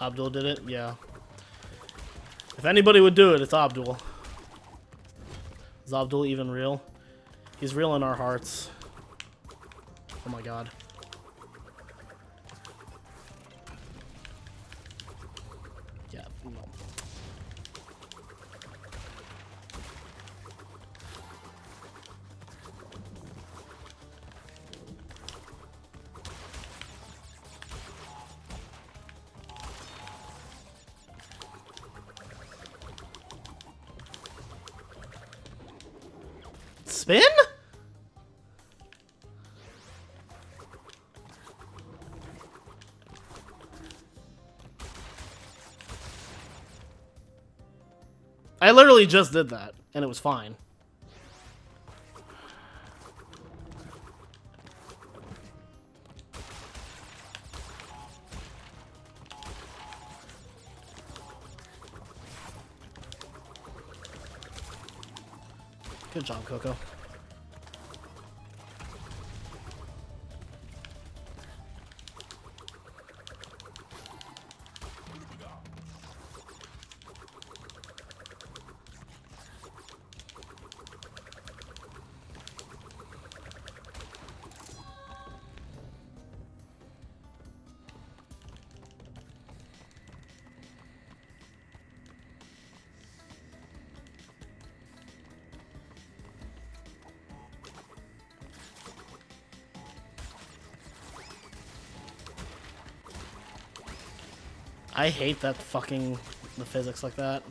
Abdul did it? Yeah. If anybody would do it, it's Abdul. Is Abdul even real? He's real in our hearts. Oh my god. Yeah, no. Spin? I literally just did that, and it was fine. Good job, Coco. I hate that fucking the physics like that.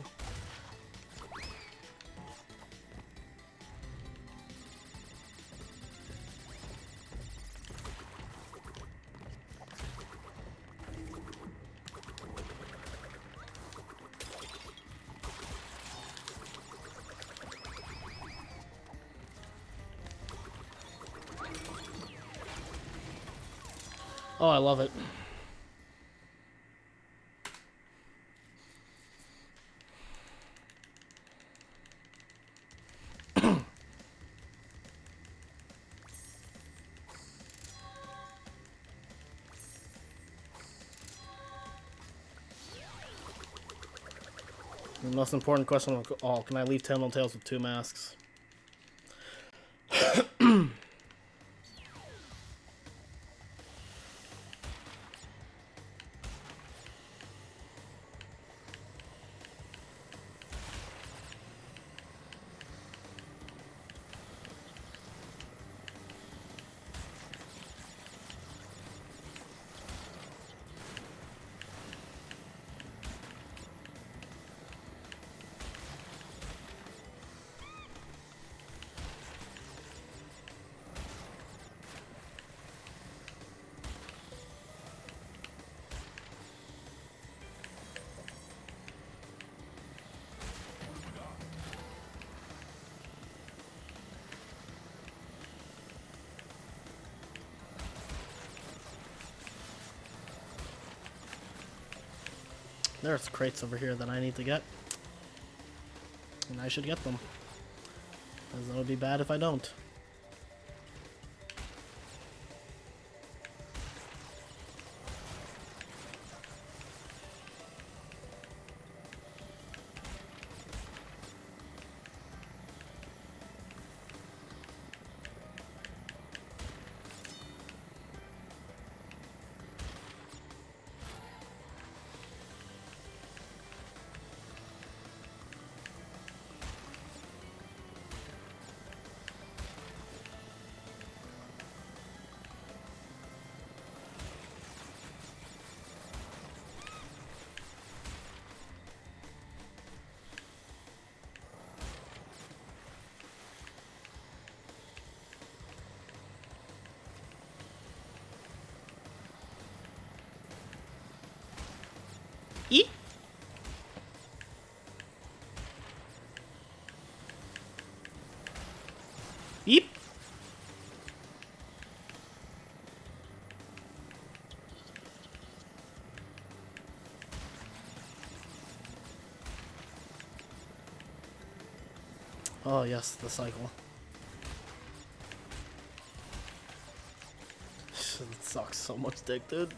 Oh, I love it. The most important question of all, can I leave Tendril Tails with 2 masks? There's crates over here that I need to get. And I should get them. Because that would be bad if I don't. Eep. Eep. Oh yes, the cycle. It sucks so much dick, dude.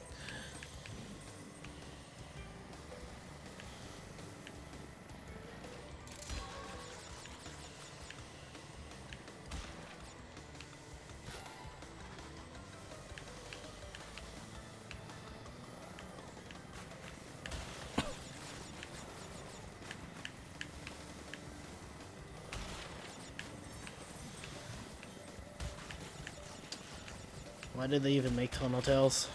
Why did they even make Tunnel Tales?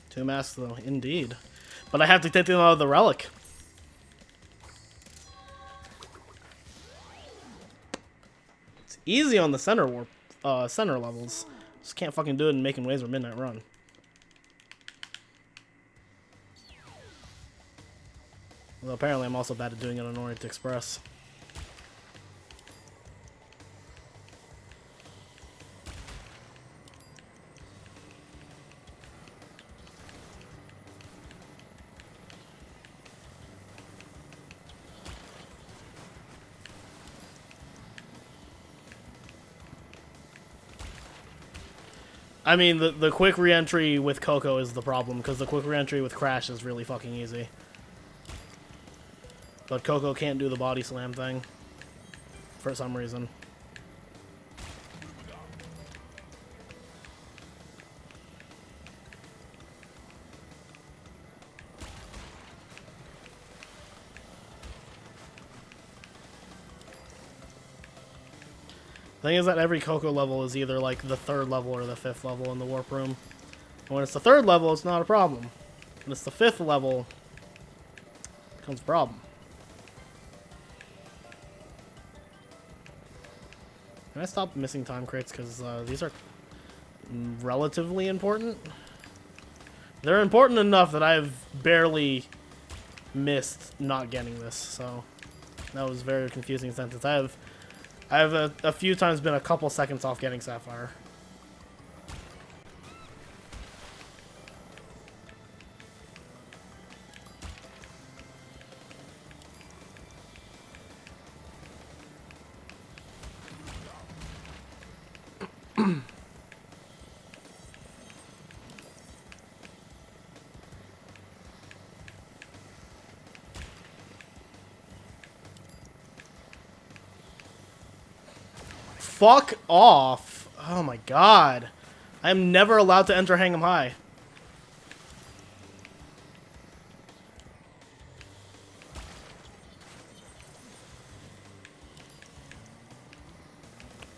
Two masks, though, indeed. But I have to take them out of the relic. It's easy on the center warp, center levels. Just can't fucking do it in Making Waves or Midnight Run. Although apparently I'm also bad at doing it on Orient Express. I mean, the quick re-entry with Coco is the problem, because the quick re-entry with Crash is really fucking easy. But Coco can't do the body slam thing. For some reason. The thing is that every Coco level is either like the 3rd level or the 5th level in the warp room. And when it's the 3rd level, it's not a problem. When it's the 5th level, it becomes a problem. Can I stop missing time crates? Because these are relatively important. They're important enough that I've barely missed not getting this. So that was a very confusing sentence. I have a few times been a couple seconds off getting Sapphire. Fuck off. Oh my god. I am never allowed to enter Hang 'em High.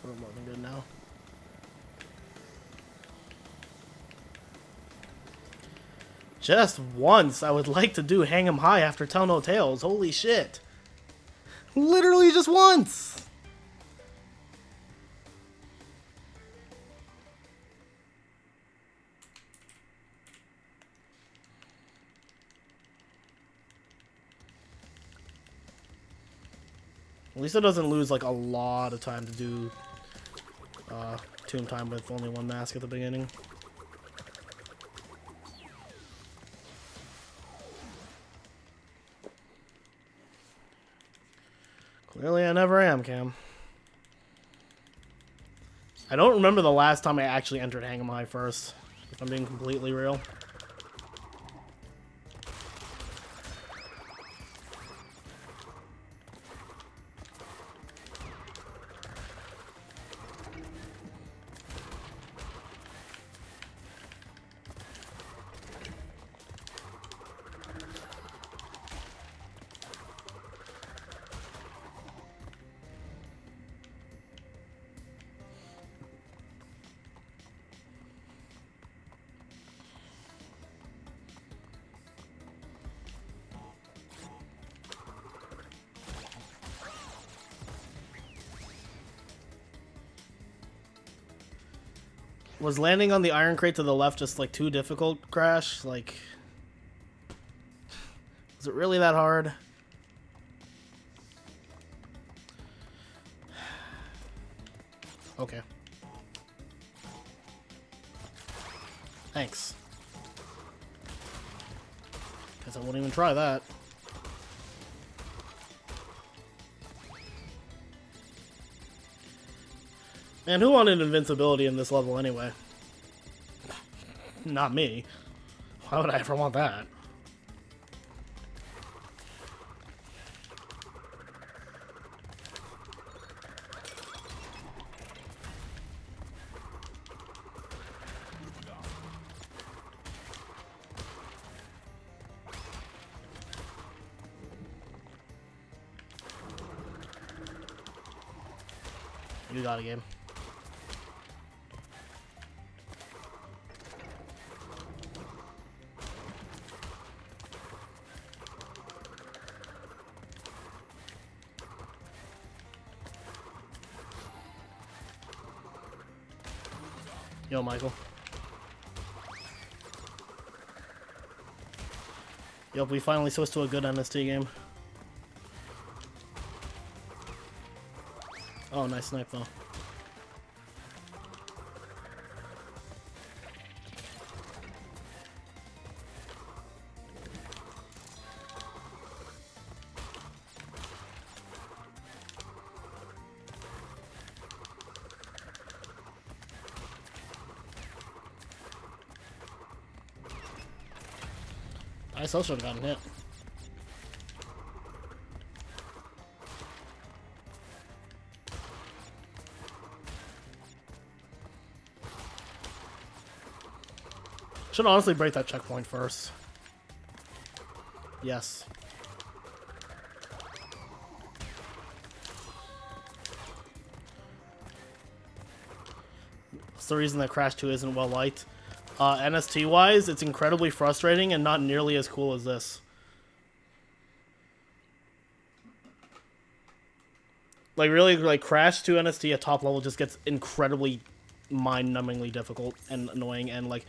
We're more than good now. Just once, I would like to do Hang 'em High after Tell No Tales. Holy shit. Literally just once. At least it doesn't lose like a lot of time to do Tomb Time with only one mask at the beginning. Clearly I never am, Cam. I don't remember the last time I actually entered Hang 'em High first, if I'm being completely real. Was landing on the iron crate to the left just like too difficult, Crash? Like, is it really that hard? Okay. Thanks. Guess I won't even try that. Man, who wanted invincibility in this level anyway? Not me. Why would I ever want that? You got a game. Yo, Michael. Yup, we finally switched to a good NST game. Oh, nice snipe though. I still should have gotten hit. Should honestly break that checkpoint first. Yes. That's the reason that Crash 2 isn't well liked. NST wise, it's incredibly frustrating and not nearly as cool as this. Like really, like Crash 2 NST at top level just gets incredibly mind-numbingly difficult and annoying, and like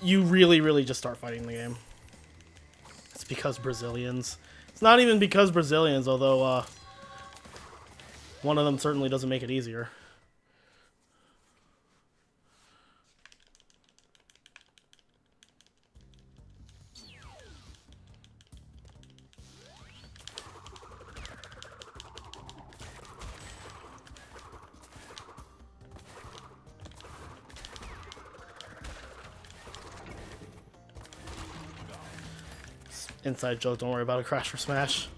you really just start fighting the game. It's because Brazilians. It's not even because Brazilians, although one of them certainly doesn't make it easier. Inside joke, don't worry about a Crash for Smash.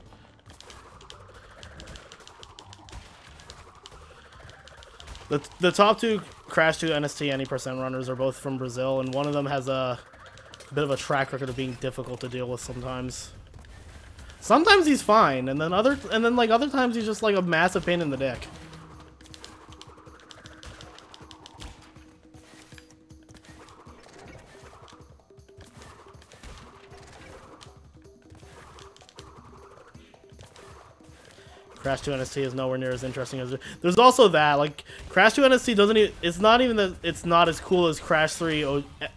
The top two Crash 2 NST any percent runners are both from Brazil, and one of them has a bit of a track record of being difficult to deal with sometimes. Sometimes he's fine, and then like other times he's just like a massive pain in the dick. Crash 2 NST is nowhere near as interesting as there's also that like Crash 2 NST doesn't even, it's not even that it's not as cool as Crash 3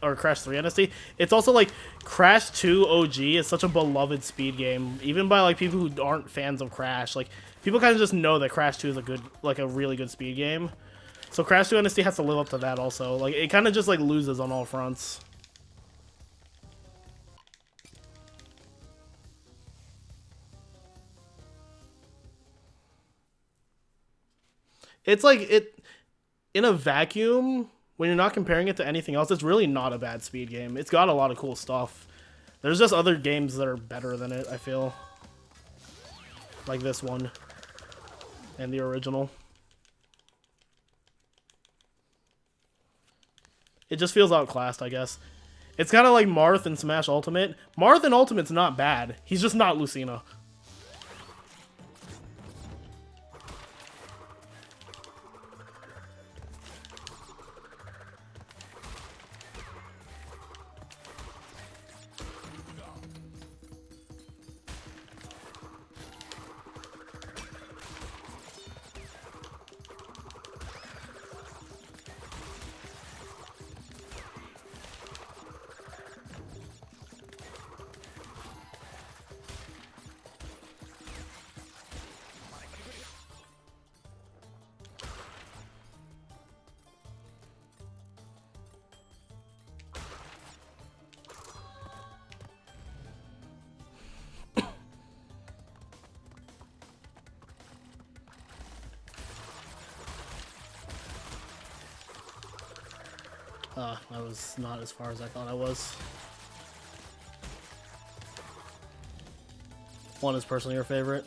or Crash 3 NST. It's also like Crash 2 OG is such a beloved speed game, even by like people who aren't fans of Crash. Like people kind of just know that Crash 2 is a good, like a really good speed game. So Crash 2 NST has to live up to that also. Like it kind of just like loses on all fronts. It's like it in a vacuum, when you're not comparing it to anything else, it's really not a bad speed game. It's got a lot of cool stuff. There's just other games that are better than it, I feel. Like this one. And the original. It just feels outclassed, I guess. It's kind of like Marth in Smash Ultimate. Marth in Ultimate's not bad. He's just not Lucina. I was not as far as I thought I was. One is personally your favorite.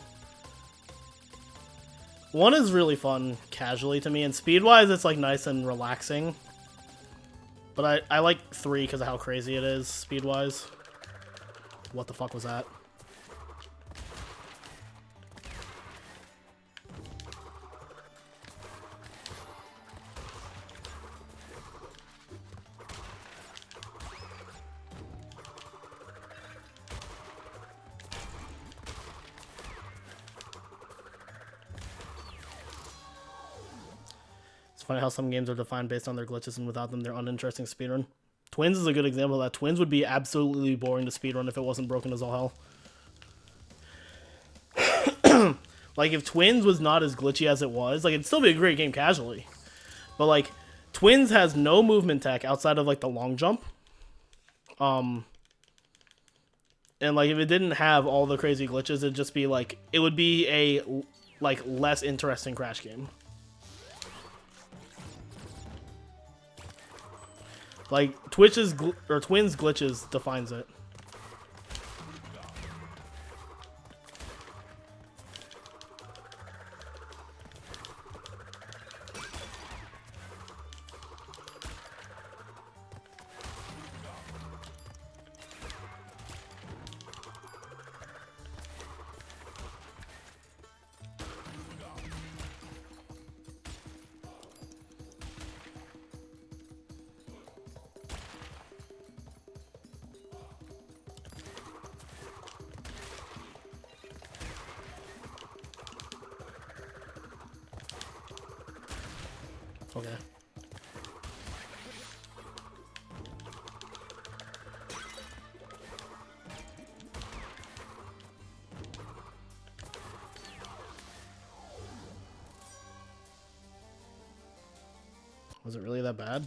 One is really fun casually to me, and speed-wise it's like nice and relaxing. But I like 3 because of how crazy it is, speed-wise. What the fuck was that? Funny how some games are defined based on their glitches, and without them, they're uninteresting to speedrun. Twins is a good example of that. Twins would be absolutely boring to speedrun if it wasn't broken as all hell. Like, if Twins was not as glitchy as it was, like, it'd still be a great game casually. But, like, Twins has no movement tech outside of, like, the long jump. And, like, if it didn't have all the crazy glitches, it'd just be, like, it would be a, like, less interesting Crash game. Like, Twins glitches defines it. Okay. Was it really that bad?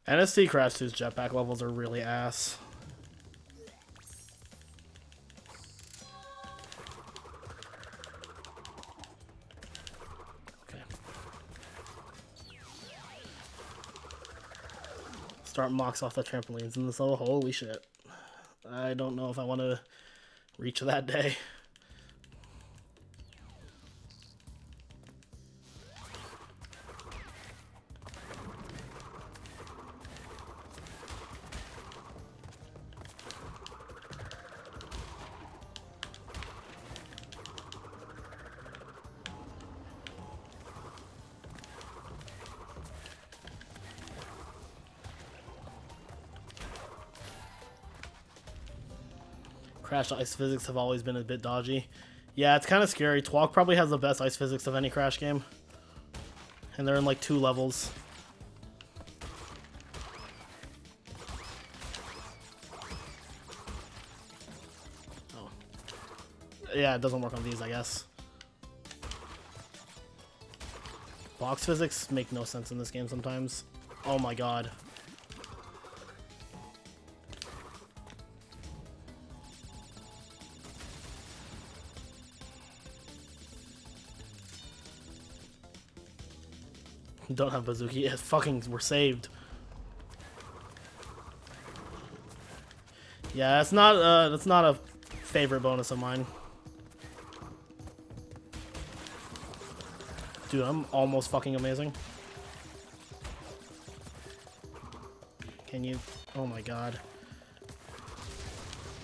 NST Crash 2's jetpack levels are really ass. Okay. Start mocks off the trampolines in this level. Holy shit. I don't know if I want to reach that day. Crash ice physics have always been a bit dodgy. Yeah, it's kind of scary. Twalk probably has the best ice physics of any Crash game. And they're in like 2 levels. Oh. Yeah, it doesn't work on these, I guess. Box physics make no sense in this game sometimes. Oh my god. Don't have Bazooki. Yeah, fucking, we're saved. Yeah, that's not a favorite bonus of mine. Dude, I'm almost fucking amazing. Can you? Oh my god.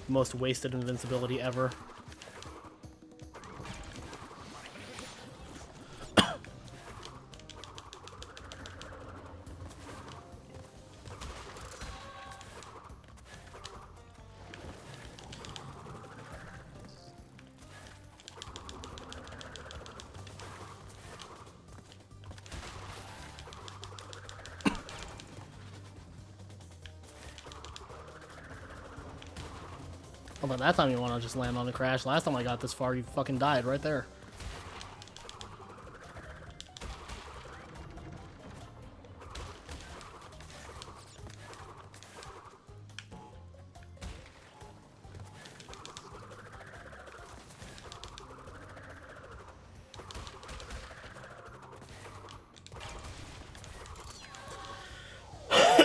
Most wasted invincibility ever. Although that time you want to just land on the crash. Last time I got this far, you fucking died right there.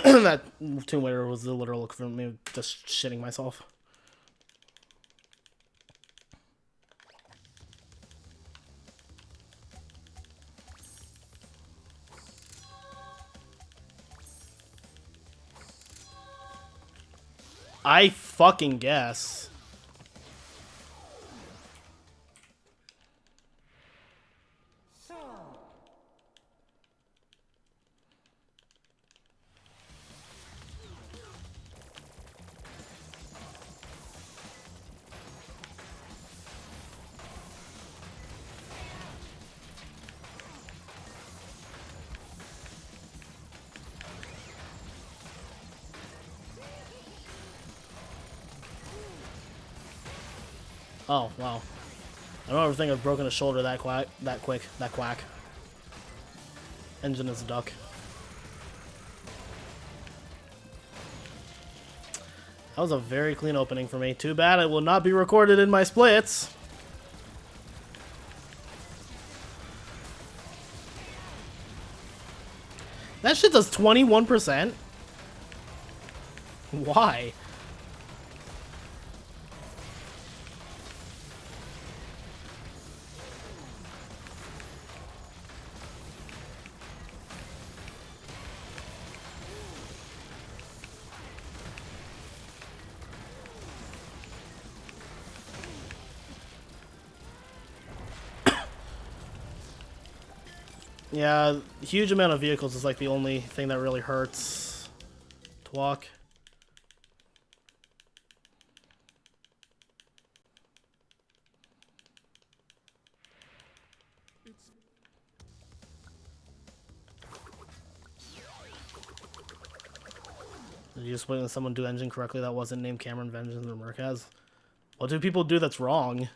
That Tomb Raider was the literal look for me just shitting myself. I fucking guess. Oh, wow. I don't ever think I've broken a shoulder that quick. Engine is a duck. That was a very clean opening for me. Too bad it will not be recorded in my splits. That shit does 21%? Why? Yeah, huge amount of vehicles is like the only thing that really hurts to walk. Did you just witness someone do engine correctly that wasn't named Cameron Vengeance or Merkaz? What do people do that's wrong?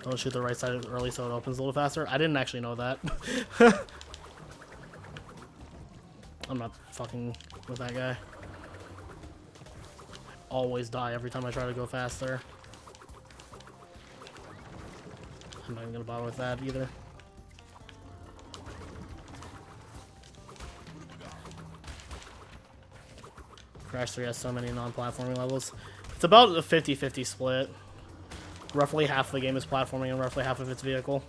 Don't shoot the right side early so it opens a little faster. I didn't actually know that. I'm not fucking with that guy. Always die every time I try to go faster. I'm not even gonna bother with that either. Crash 3 has so many non-platforming levels. It's about a 50-50 split. Roughly half of the game is platforming and roughly half of it's vehicle.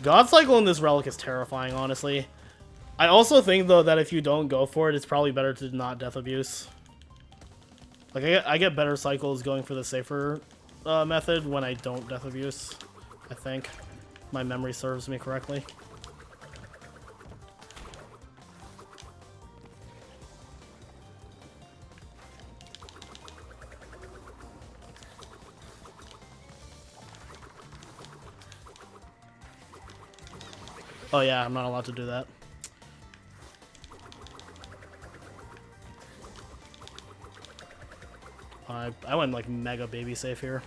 God Cycle in this Relic is terrifying, honestly. I also think, though, that if you don't go for it, it's probably better to not Death Abuse. Like, I get better cycles going for the safer method when I don't Death Abuse, I think. My memory serves me correctly. Oh yeah, I'm not allowed to do that. I went like mega baby safe here.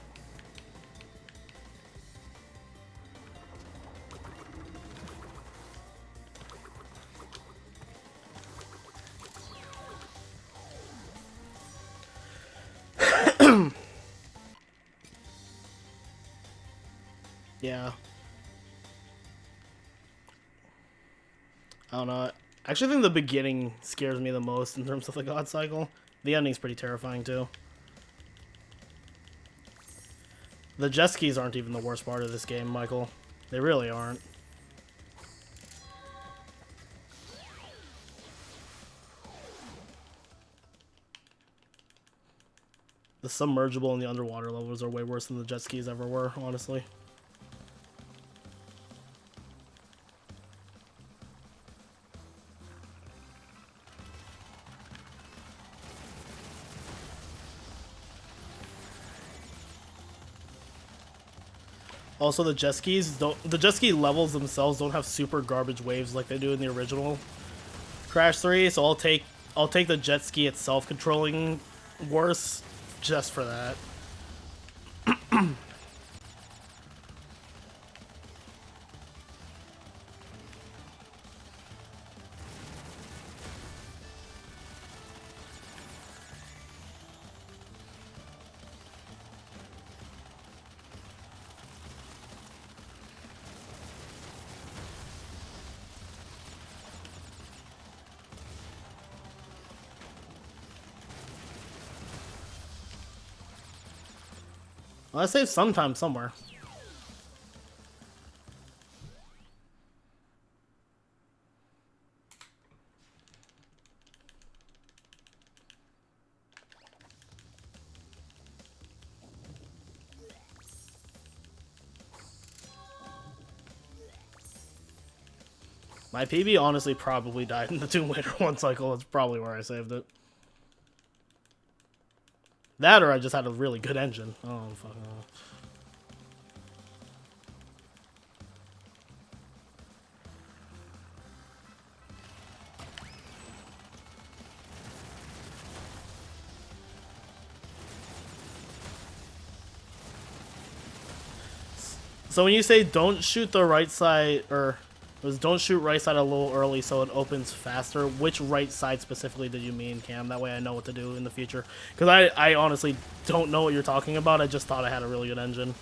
Yeah. I don't know. I actually think the beginning scares me the most in terms of the God Cycle. The ending's pretty terrifying too. The jet skis aren't even the worst part of this game, Michael. They really aren't. The submergible and the underwater levels are way worse than the jet skis ever were, honestly. Also, the jet skis the jet ski levels themselves don't have super garbage waves like they do in the original Crash 3, so I'll take the jet ski itself controlling worse just for that. Well, I saved sometime somewhere. My PB honestly probably died in the Tomb Raider 1 cycle. That's probably where I saved it. That or I just had a really good engine. Oh, fuck. So when you say don't shoot the right side, or it was don't shoot right side a little early so it opens faster, which right side specifically did you mean, Cam? That way I know what to do in the future. Because I honestly don't know what you're talking about. I just thought I had a really good engine.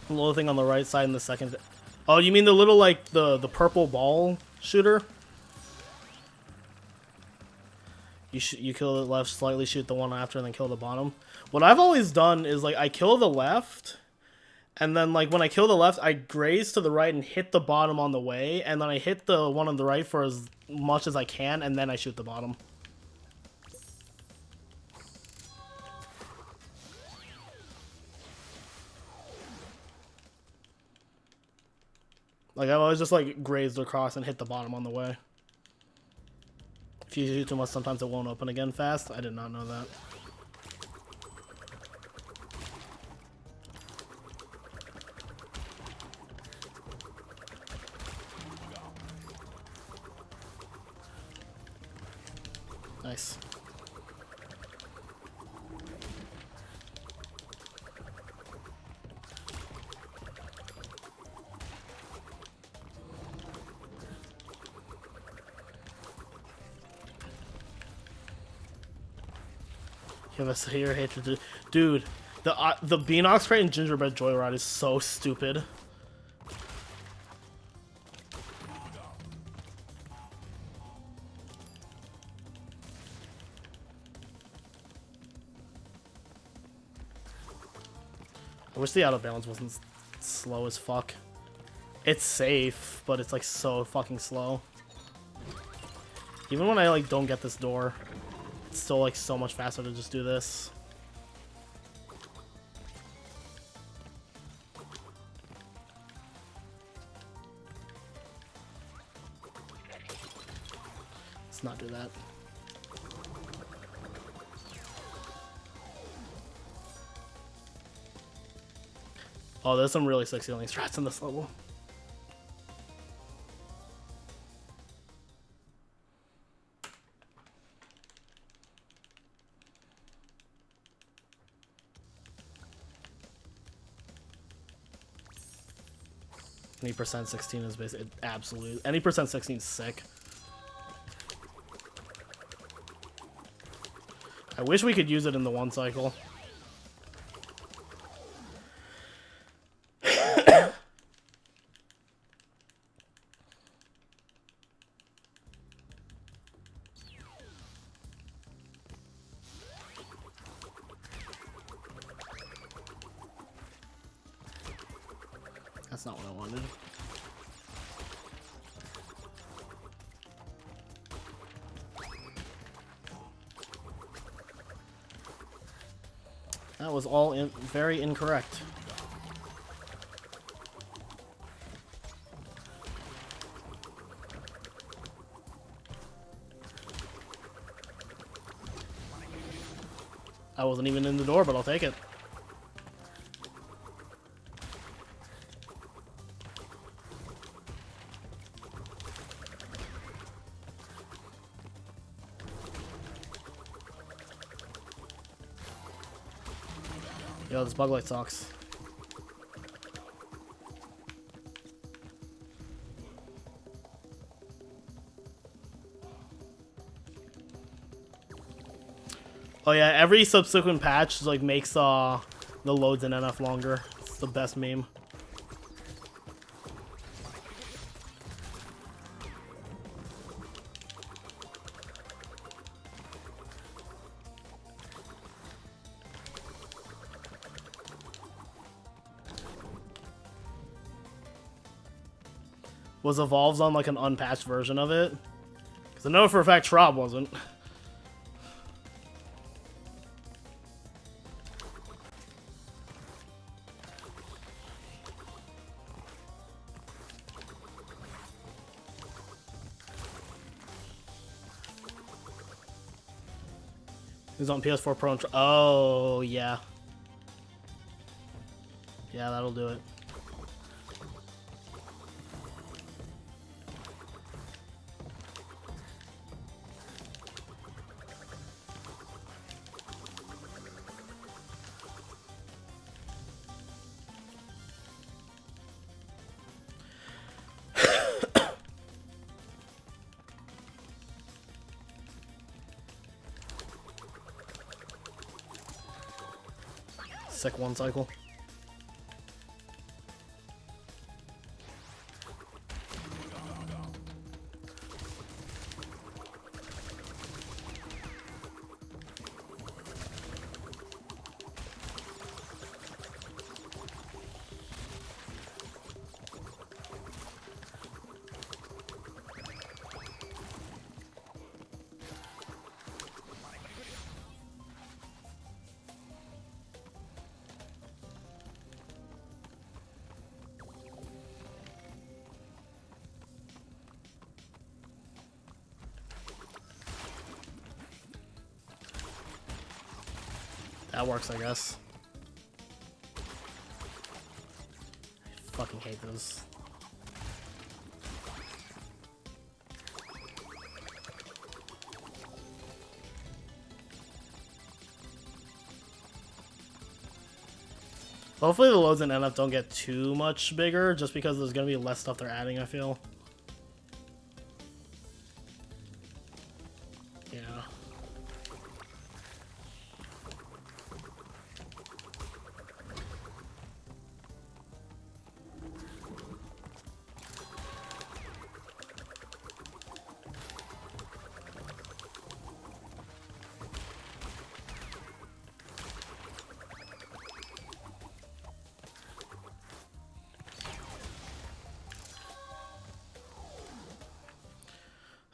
The little thing on the right side in the second... Oh, you mean the little, like, the purple ball shooter? You kill the left, slightly shoot the one after, and then kill the bottom. What I've always done is, like, I kill the left, and then, like, when I kill the left, I graze to the right and hit the bottom on the way, and then I hit the one on the right for as much as I can, and then I shoot the bottom. Like, I've always just, like, grazed across and hit the bottom on the way. If you shoot too much, sometimes it won't open again fast. I did not know that. Nice. Give us your hatred, dude. The Beanox crate and Gingerbread Joyride is so stupid. I wish the out of balance wasn't slow as fuck. It's safe, but it's like so fucking slow. Even when I like don't get this door, it's still like so much faster to just do this. Let's not do that. Oh, there's some really sick ceiling strats in this level. Any percent 16 is basically absolute. Any percent 16 is sick. I wish we could use it in the one cycle. That's not what I wanted. That was all very incorrect. I wasn't even in the door, but I'll take it. Yo, this bug light sucks. Oh yeah, every subsequent patch like makes the loads in NF longer. It's the best meme. was evolved on like an unpatched version of it. Because I know for a fact Schraub wasn't. He's on PS4 Pro and oh, yeah. Yeah, that'll do it. Sick one cycle. That works, I guess. I fucking hate those. Hopefully the loads in NF don't get too much bigger, just because there's gonna be less stuff they're adding, I feel. Yeah.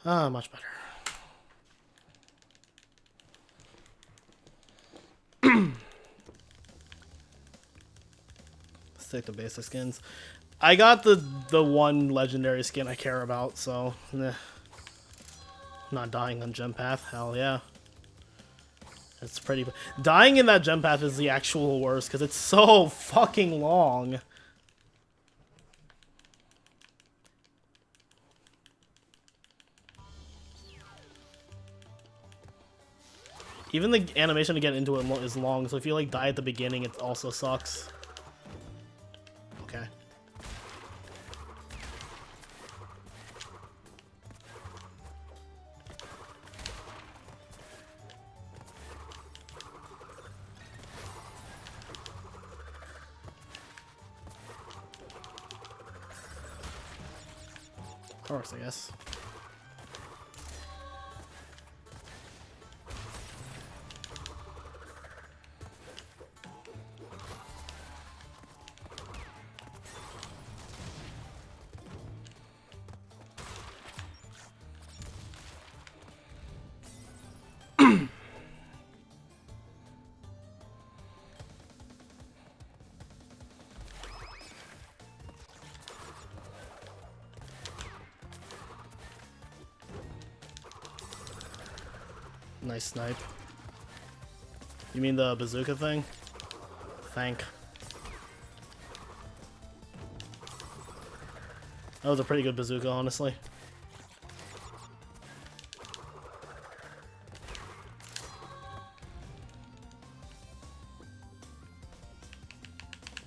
Ah, much better. Let's take the basic skins. I got the one legendary skin I care about, so not dying on gem path. Hell yeah. It's pretty. Dying in that gem path is the actual worst because it's so fucking long. Even the animation to get into it is long, so if you like die at the beginning, it also sucks. Okay. Of course, I guess. Nice snipe. You mean the bazooka thing? Thank. That was a pretty good bazooka, honestly.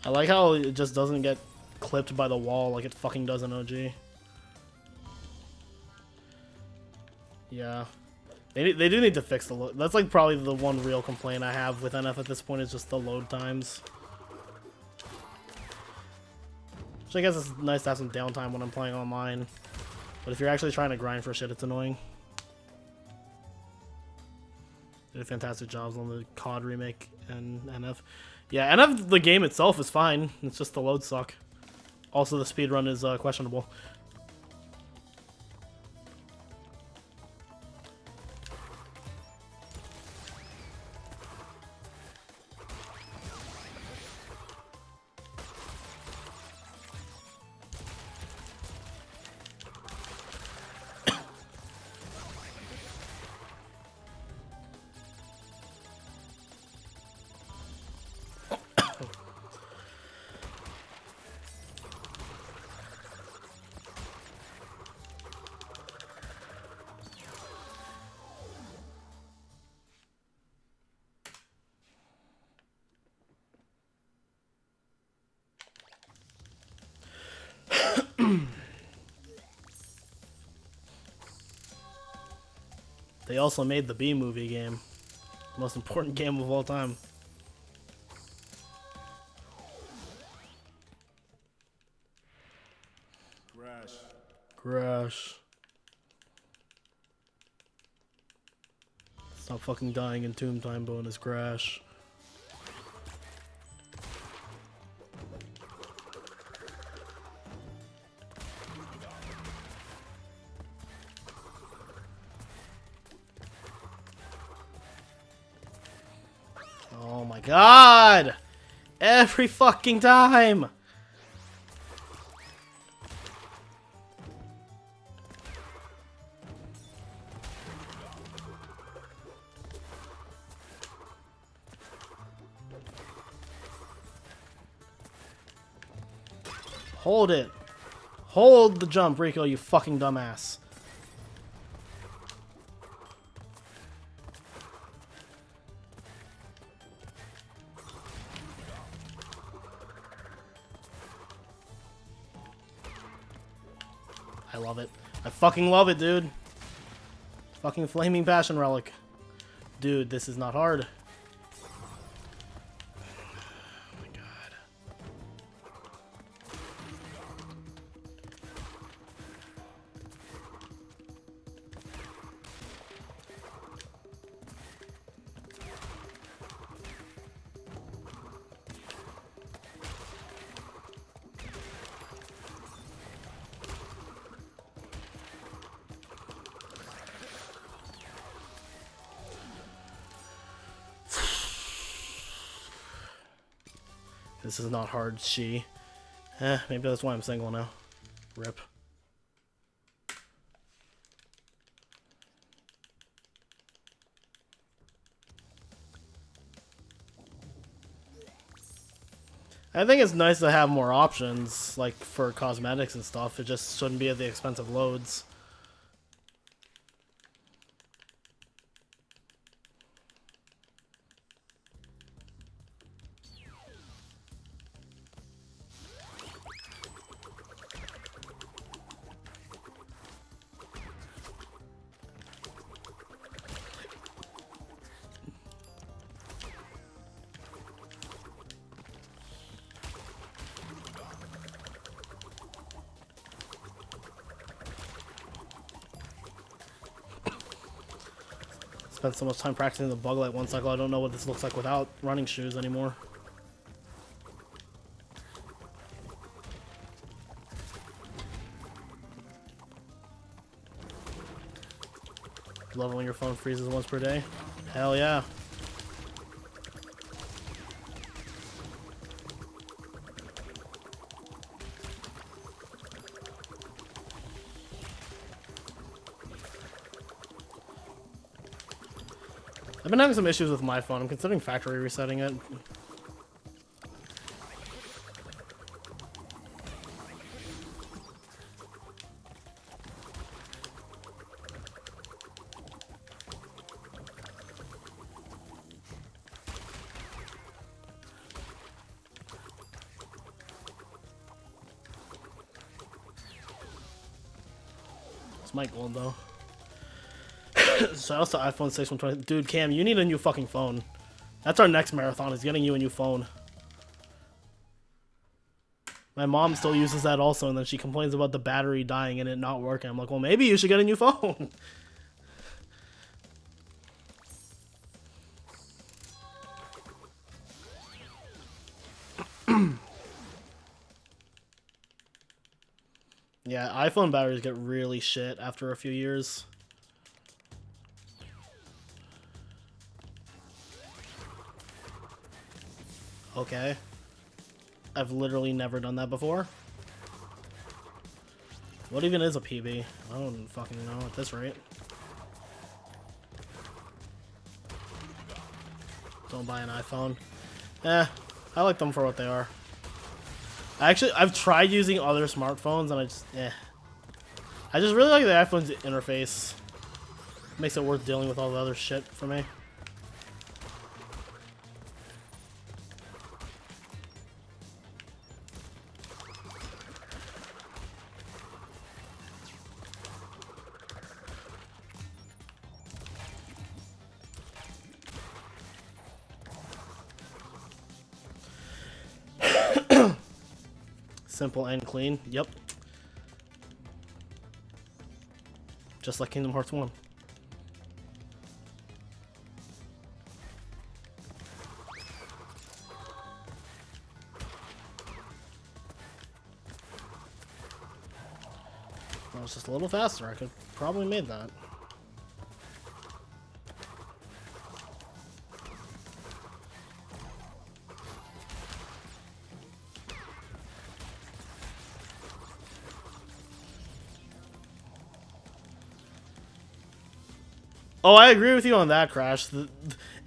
I like how it just doesn't get clipped by the wall like it fucking does in OG. Yeah. They do need to fix the load. That's like probably the one real complaint I have with NF at this point is just the load times. Which I guess it's nice to have some downtime when I'm playing online. But if you're actually trying to grind for shit, it's annoying. Did a fantastic job on the COD remake and NF. Yeah, NF, the game itself is fine. It's just the loads suck. Also, the speedrun is questionable. They also made the B-movie game. Most important game of all time. Crash. Stop fucking dying in Tomb Time bonus, Crash. Oh my god! Every fucking time! Hold it. Hold the jump, Riko, you fucking dumbass. I love it. I fucking love it, dude. Fucking flaming passion relic. Dude, this is not hard. Oh my god. This is not hard, she. Maybe that's why I'm single now. Rip. I think it's nice to have more options, like for cosmetics and stuff. It just shouldn't be at the expense of loads. Spent so much time practicing the bug light one cycle, I don't know what this looks like without running shoes anymore. Love it when your phone freezes once per day. Hell yeah. I've been having some issues with my phone. I'm considering factory resetting it. It's my goal though. So also iPhone 6 120. Dude, Cam, you need a new fucking phone. That's our next marathon, is getting you a new phone. My mom still uses that also, and then she complains about the battery dying and it not working. I'm like, well, maybe you should get a new phone. Yeah, iPhone batteries get really shit after a few years. Okay. I've literally never done that before. What even is a PB? I don't fucking know at this rate. Don't buy an iPhone. I like them for what they are. I've tried using other smartphones and I just really like the iPhone's interface. Makes it worth dealing with all the other shit for me. Simple and clean. Yep. Just like Kingdom Hearts 1. That was just a little faster. I could probably made that. Oh, I agree with you on that, Crash.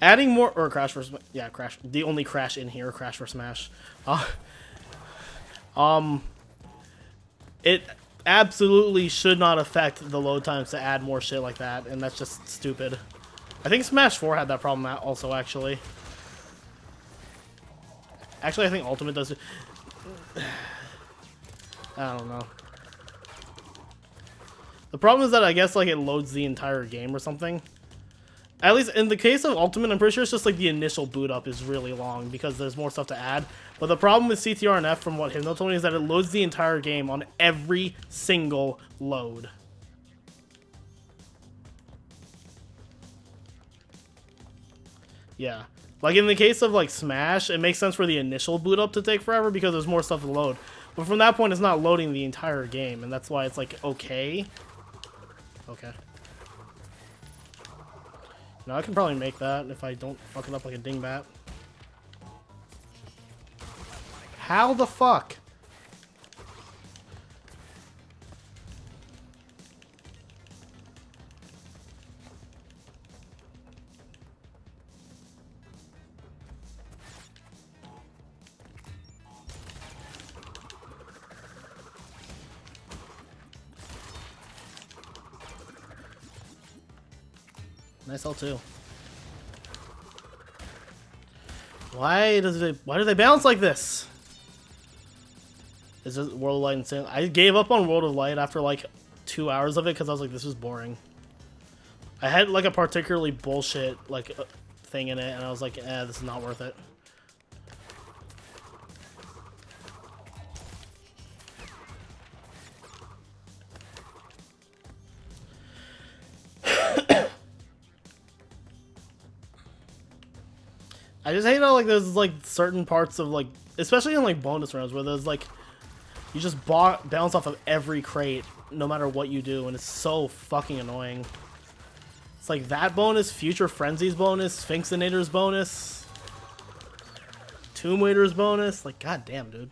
Adding more or Crash for yeah, Crash. The only Crash in here, Crash for Smash. It absolutely should not affect the load times to add more shit like that, and that's just stupid. I think Smash 4 had that problem also, actually. Actually, I think Ultimate does it. I don't know. The problem is that I guess like it loads the entire game or something. At least in the case of Ultimate, I'm pretty sure it's just like the initial boot up is really long because there's more stuff to add. But the problem with CTR and F, from what Hypno told me, is that it loads the entire game on every single load. Yeah. Like in the case of like Smash, it makes sense for the initial boot up to take forever because there's more stuff to load. But from that point, it's not loading the entire game, and that's why it's like okay. Okay. Now I can probably make that if I don't fuck it up like a dingbat. How the fuck? Nice L2. Why do they bounce like this? Is this World of Light insane? I gave up on World of Light after like 2 hours of it because I was like, this is boring. I had like a particularly bullshit like thing in it, and I was like, this is not worth it. I just hate how like there's like certain parts of like, especially in like bonus rounds where there's like, you just bounce off of every crate no matter what you do, and it's so fucking annoying. It's like that bonus, Future Frenzy's bonus, Sphinxinator's bonus, Tomb Raider's bonus. Like, goddamn, dude.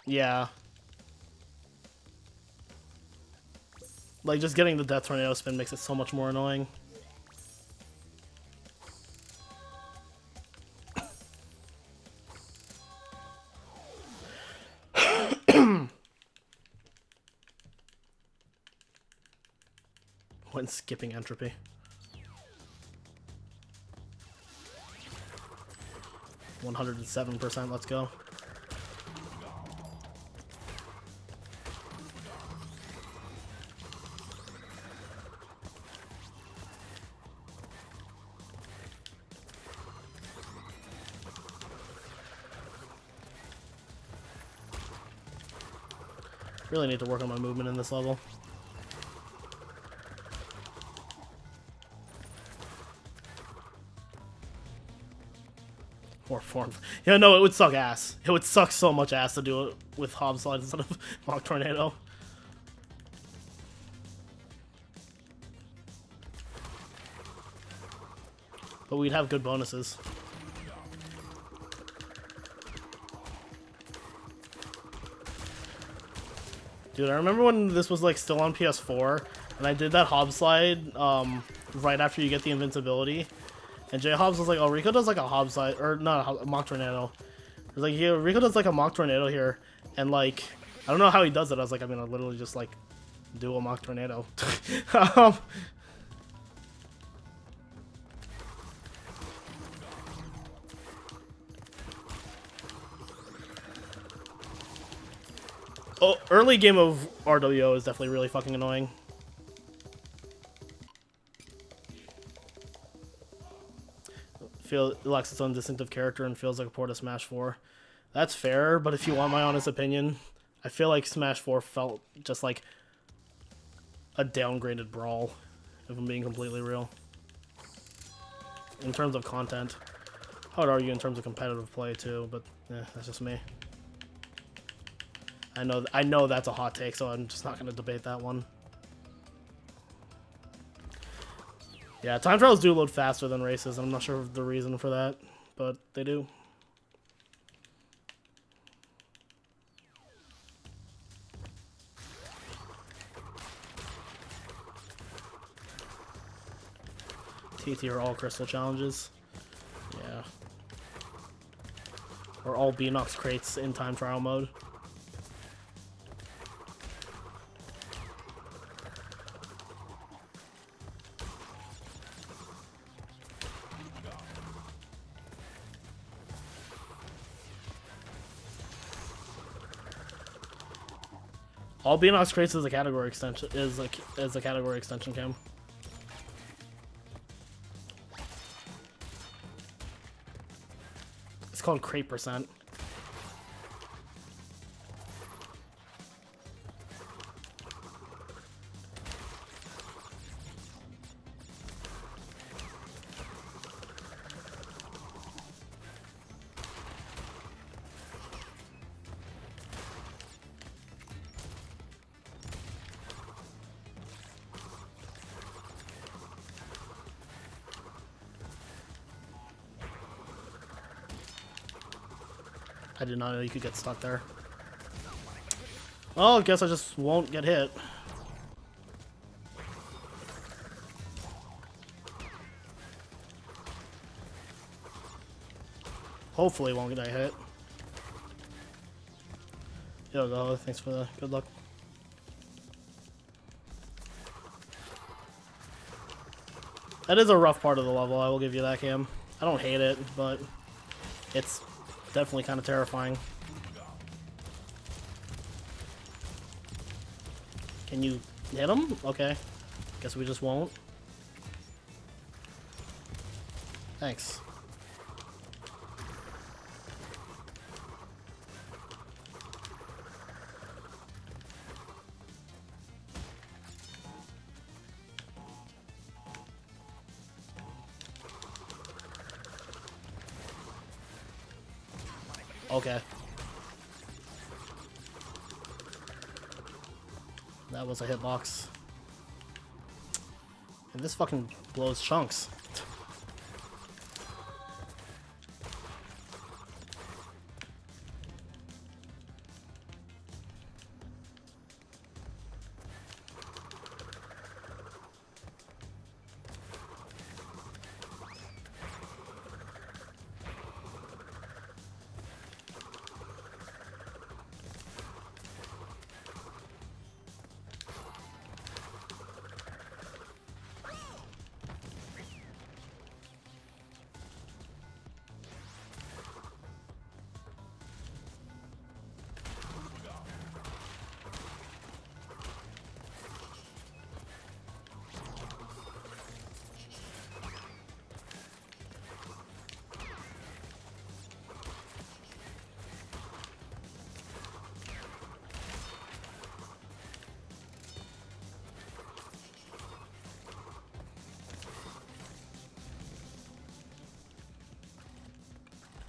Yeah. Like, just getting the Death Tornado spin makes it so much more annoying. When skipping entropy. %, let's go. Really need to work on my movement in this level. Or form. Yeah, no, it would suck ass. It would suck so much ass to do it with Hob Slide instead of Mach Tornado. But we'd have good bonuses. Dude, I remember when this was like still on PS4, and I did that Hob Slide right after you get the invincibility. And J Hobbs was like, oh, Riko does like a Hob Slide, or not a Mach Tornado. It was like, yeah, Riko does like a Mach Tornado here, and like, I don't know how he does it. I was like, I'm gonna literally just like do a Mach Tornado. Oh, early game of RWO is definitely really fucking annoying. It lacks its own distinctive character and feels like a port of Smash 4. That's fair, but if you want my honest opinion, I feel like Smash 4 felt just like a downgraded Brawl, if I'm being completely real. In terms of content. I would argue in terms of competitive play too, but that's just me. I know that's a hot take, so I'm just not going to debate that one. Yeah, time trials do load faster than races. I'm not sure of the reason for that, but they do. TT are all crystal challenges. Yeah. Or all Beanox crates in time trial mode. All Beanox crates is a category extension. Is a category extension cam. It's called crate percent. I did not know you could get stuck there. Well, I guess I just won't get hit. Hopefully won't get hit. Yo, go. Thanks for the good luck. That is a rough part of the level, I will give you that, Cam. I don't hate it, but it's definitely kind of terrifying. Can you hit him? Okay. Guess we just won't. Thanks. Okay. That was a hitbox. And this fucking blows chunks.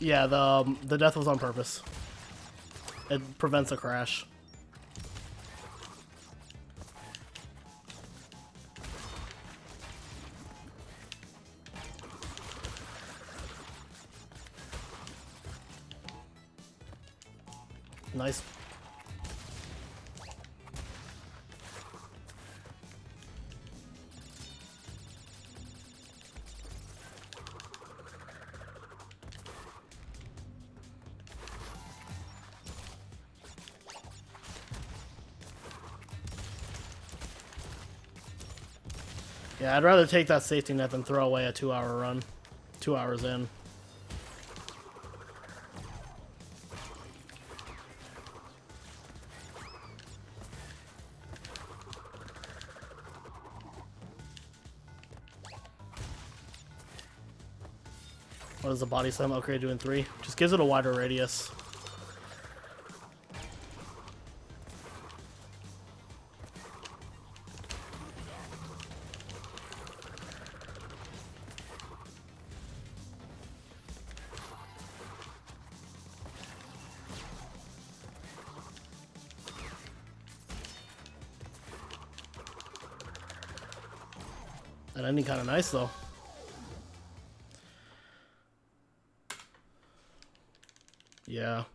Yeah, the death was on purpose. It prevents a crash. Nice. Yeah, I'd rather take that safety net than throw away a 2-hour run. 2 hours in. What does the body slam upgrade do in 3? Just gives it a wider radius. That ending kind of nice though. Yeah.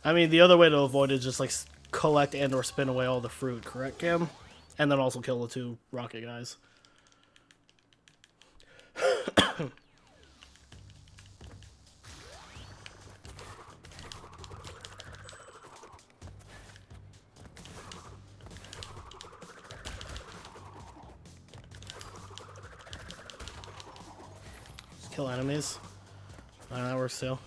I mean, the other way to avoid it is just like collect and or spin away all the fruit, correct, Cam? And then also kill the 2 rocket guys. Kill enemies. That works too.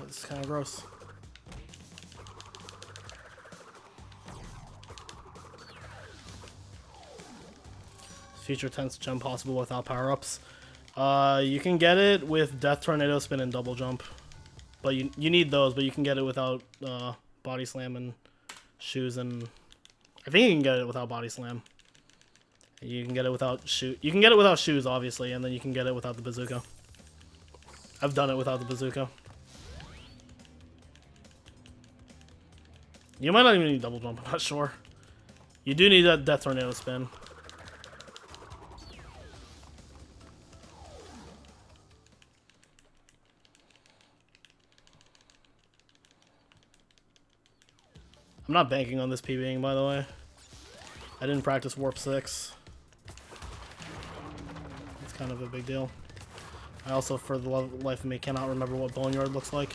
It's kind of gross. Future tense jump possible without power-ups. You can get it with Death Tornado Spin and Double Jump. But you need those, but you can get it without Body Slam and Shoes and... I think you can get it without Body Slam. You can get it without shoe. You can get it without Shoes, obviously, and then you can get it without the Bazooka. I've done it without the Bazooka. You might not even need Double Jump, I'm not sure. You do need that Death Tornado Spin. I'm not banking on this PBing, by the way. I didn't practice Warp 6. It's kind of a big deal. I also, for the life of me, cannot remember what Boneyard looks like.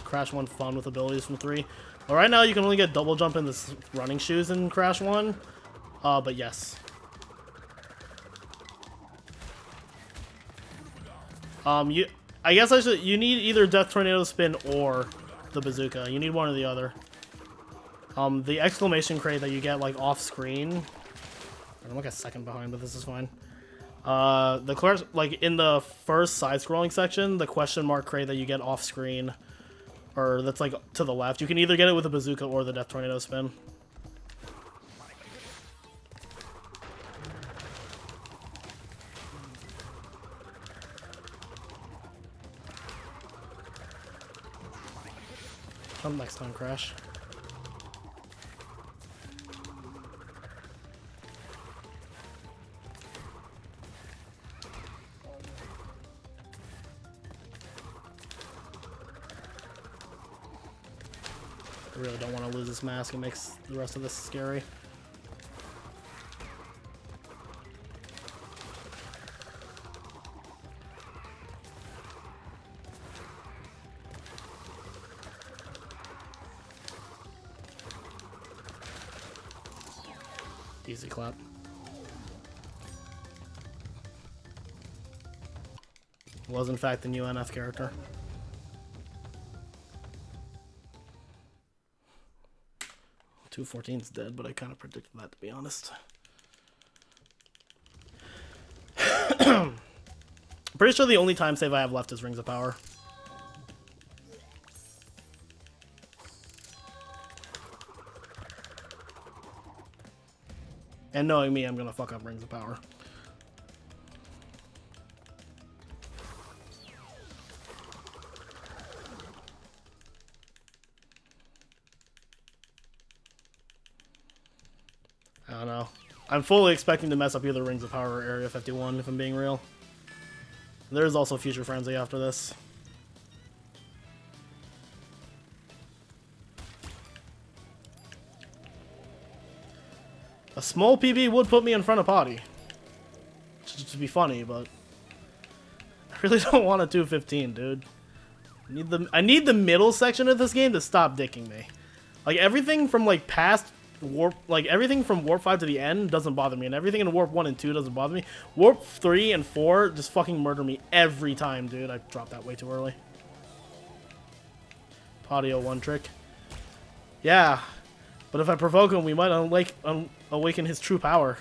Crash 1 fun with abilities from 3. Well, right now you can only get Double Jump in this running shoes in Crash 1. But yes. I guess you need either Death Tornado Spin or the Bazooka. You need one or the other. The exclamation crate that you get like off screen. I'm like a second behind, but this is fine. Like in the first side-scrolling section, the question mark crate that you get off screen, or that's like to the left, you can either get it with the Bazooka or the Death Tornado Spin. Come next time, Crash. I really don't want to lose this mask. It makes the rest of this scary. Easy clap. Was in fact the new NF character. 214's dead, but I kind of predicted that, to be honest. Pretty sure the only time save I have left is Rings of Power. And knowing me, I'm gonna fuck up Rings of Power. I don't know. I'm fully expecting to mess up either Rings of Power or Area 51, if I'm being real. There's also Future Frenzy after this. A small PB would put me in front of Potty. To be funny, but I really don't want a 215, dude. I need the middle section of this game to stop dicking me. Like everything from like past warp, like everything from warp 5 to the end doesn't bother me, and everything in warp 1 and 2 doesn't bother me. Warp 3 and 4 just fucking murder me every time, dude. I dropped that way too early. Potty 01 trick. Yeah, but if I provoke him, we might awaken his true power.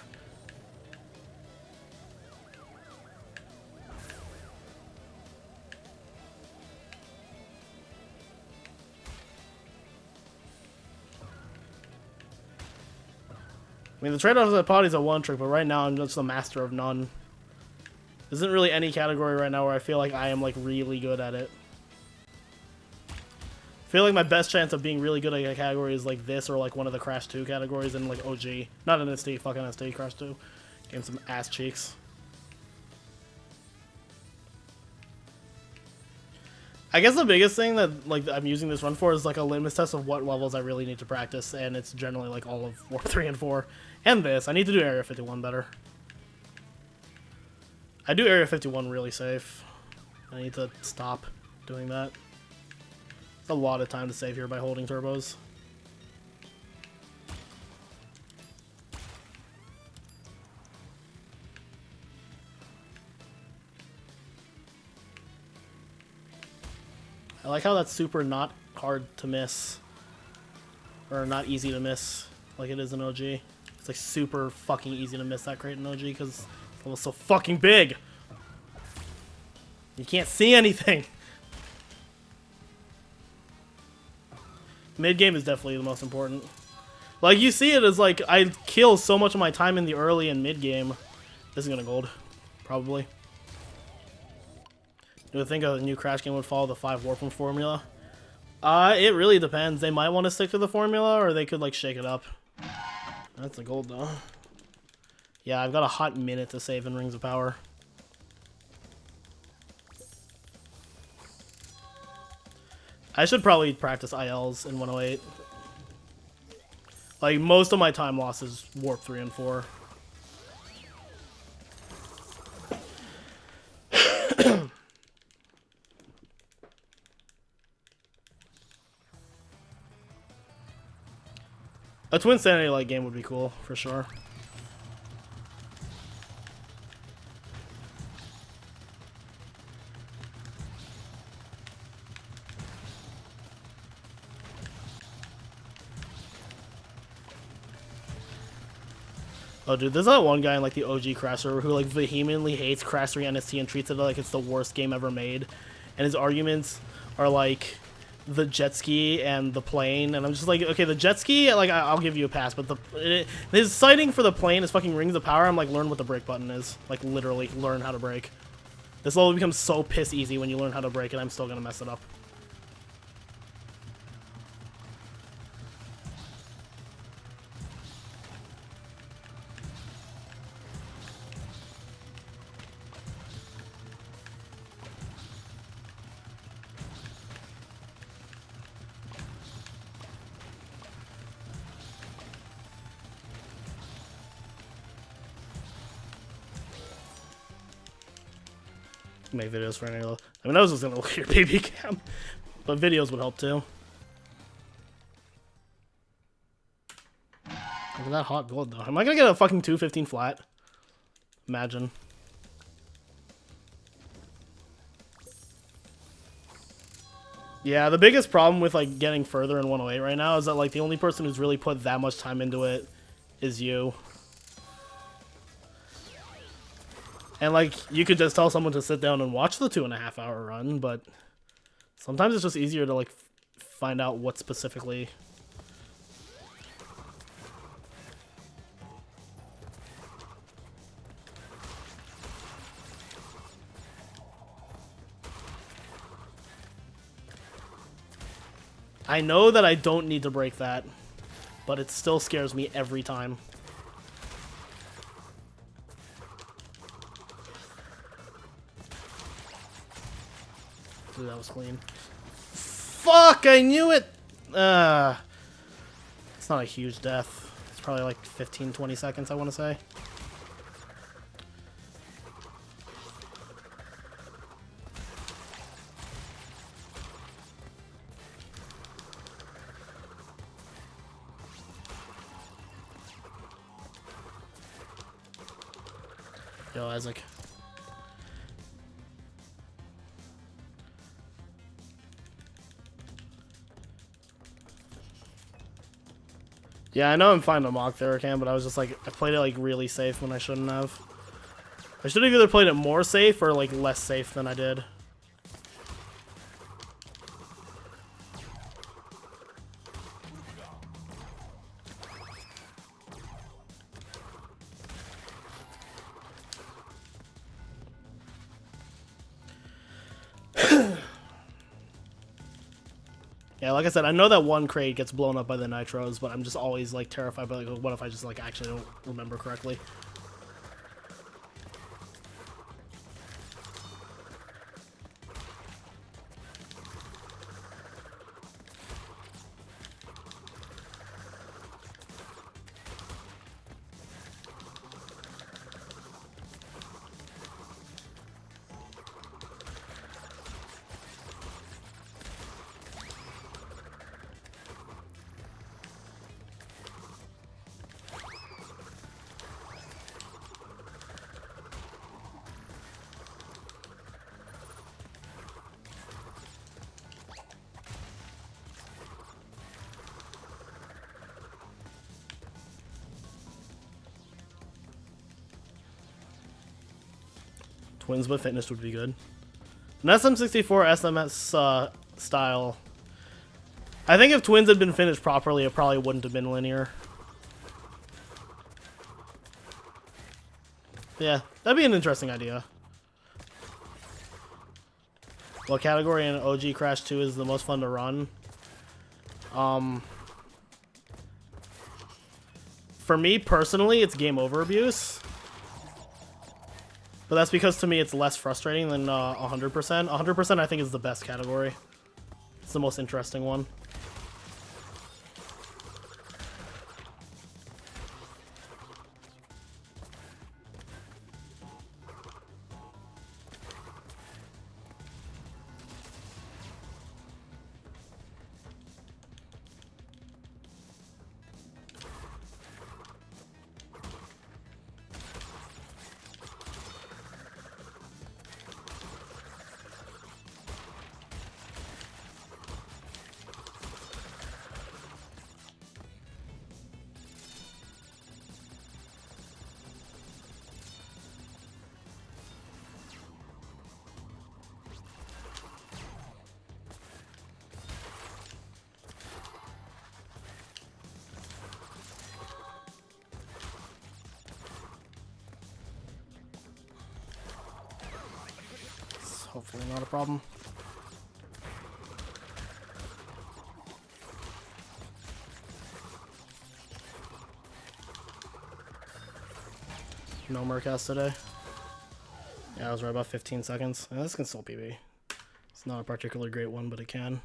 I mean, the trade-off is that Potty's a one trick, but right now I'm just the master of none. There isn't really any category right now where I feel like I am like really good at it. I feel like my best chance of being really good at a category is like this or like one of the Crash 2 categories in like OG. Not an ST, fucking ST, Crash 2. Getting some ass cheeks. I guess the biggest thing that like I'm using this run for is like a litmus test of what levels I really need to practice, and it's generally like all of Warp 3 and 4. And this. I need to do Area 51 better. I do Area 51 really safe. I need to stop doing that. It's a lot of time to save here by holding turbos. I like how that's super not hard to miss. Or not easy to miss like it is in OG. It's like super fucking easy to miss that crate in OG because the level's so fucking big. You can't see anything. Mid game is definitely the most important. Like you see it as like I kill so much of my time in the early and mid game. This is gonna gold, probably. Do I think a new Crash game would follow the 5 warp formula? It really depends. They might want to stick to the formula, or they could like shake it up. That's a gold though. Yeah, I've got a hot minute to save in Rings of Power. I should probably practice ILs in 108. Like most of my time loss is Warp 3 and 4. A Twin Sanity like game would be cool, for sure. Oh, dude, there's that one guy in like the OG Crash server who like vehemently hates Crash 3 NST and treats it like it's the worst game ever made. And his arguments are like the jet ski and the plane, and I'm just like, okay, the jet ski, like I'll give you a pass, but his citing for the plane is fucking Rings of Power. I'm like, learn what the brake button is, like literally learn how to brake. This level becomes so piss easy when you learn how to brake, and I'm still gonna mess it up. Make videos for any of those. I mean, I was just gonna look at your baby cam, but videos would help too. Look at that hot gold though. Am I gonna get a fucking 215 flat? Imagine. Yeah, the biggest problem with like getting further in 108 right now is that like the only person who's really put that much time into it is you. And like you could just tell someone to sit down and watch the 2.5 hour run, but sometimes it's just easier to like find out what specifically. I know that I don't need to break that, but it still scares me every time. Dude, that was clean. Fuck, I knew it! It's not a huge death. It's probably like 15, 20 seconds, I want to say. Yo, Isaac. Yeah, I know I'm fine to mock Theracan, but I was just like, I played it like really safe when I shouldn't have. I should have either played it more safe or like less safe than I did. Yeah, like I said, I know that one crate gets blown up by the nitros, but I'm just always like terrified by like, what if I just like actually don't remember correctly? Twins but fitness would be good. An SM64 SMS style. I think if Twins had been finished properly, it probably wouldn't have been linear. Yeah, that'd be an interesting idea. What category in OG Crash 2 is the most fun to run? For me personally, it's game over abuse. But that's because to me it's less frustrating than 100%. 100% I think is the best category. It's the most interesting one. Hopefully not a problem. No Murkhouse today. Yeah, I was right about 15 seconds. Yeah, this can still PB. It's not a particularly great one, but it can.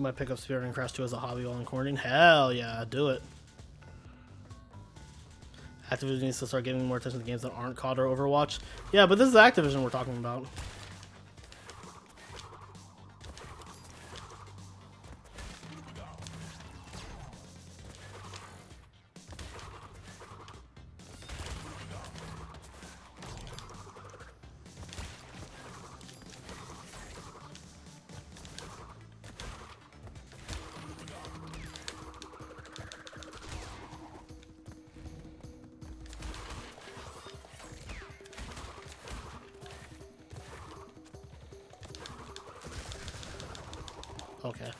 Might pick up Speedrun and Crash 2 as a hobby while in quarantine. Hell yeah, do it. Activision needs to start giving more attention to games that aren't COD or Overwatch. Yeah, but this is Activision we're talking about. Okay.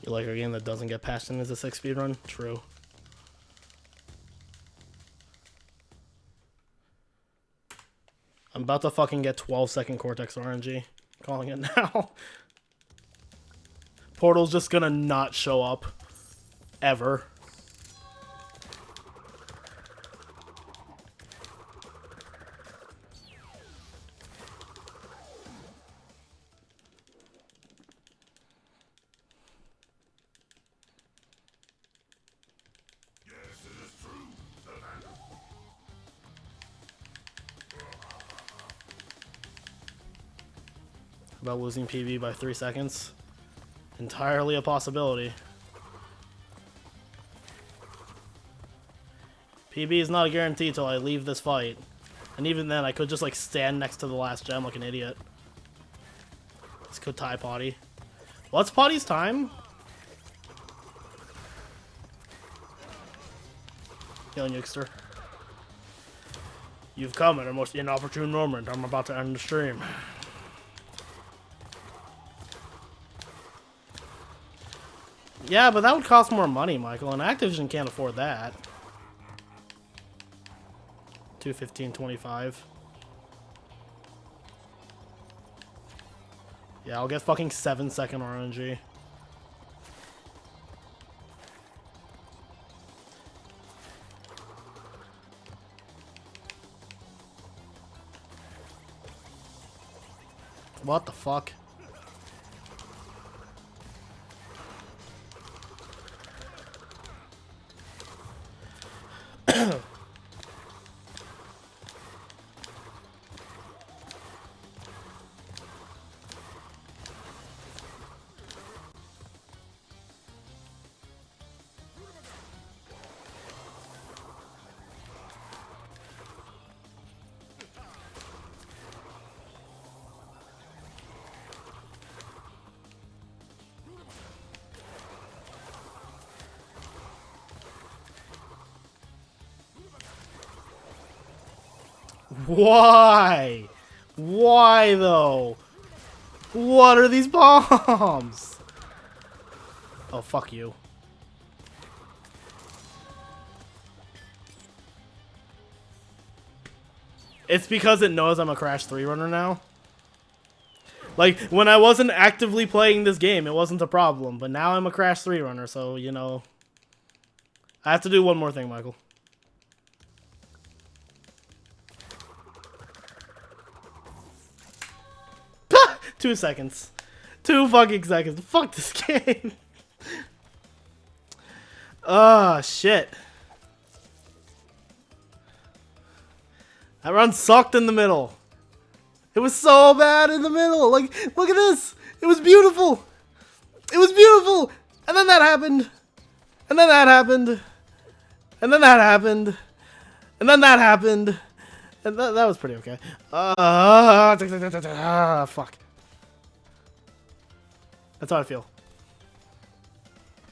You like a game that doesn't get patched in as a 6 speedrun? True. I'm about to fucking get 12-second Cortex RNG. Calling it now. Portal's just gonna not show up. Ever. About losing PB by 3 seconds. Entirely a possibility. PB is not a guarantee till I leave this fight. And even then, I could just like stand next to the last gem like an idiot. This could tie Potty. What's Potty's time? Young Youngster. You've come at a most inopportune moment. I'm about to end the stream. Yeah, but that would cost more money, Michael, and Activision can't afford that. 215.25. Yeah, I'll get fucking 7-second RNG. What the fuck? Why? Why though? What are these bombs? Oh, fuck you. It's because it knows I'm a Crash 3 runner now. Like, when I wasn't actively playing this game, it wasn't a problem. But now I'm a Crash 3 runner, so, you know. I have to do one more thing, Michael. Ah! 2 seconds. 2 fucking seconds. Fuck this game. Oh, shit. That run sucked in the middle. It was so bad in the middle. Like, look at this. It was beautiful. It was beautiful. And then that happened. And then that happened. And then that happened. And then that happened. And that was pretty okay. Fuck. That's how I feel.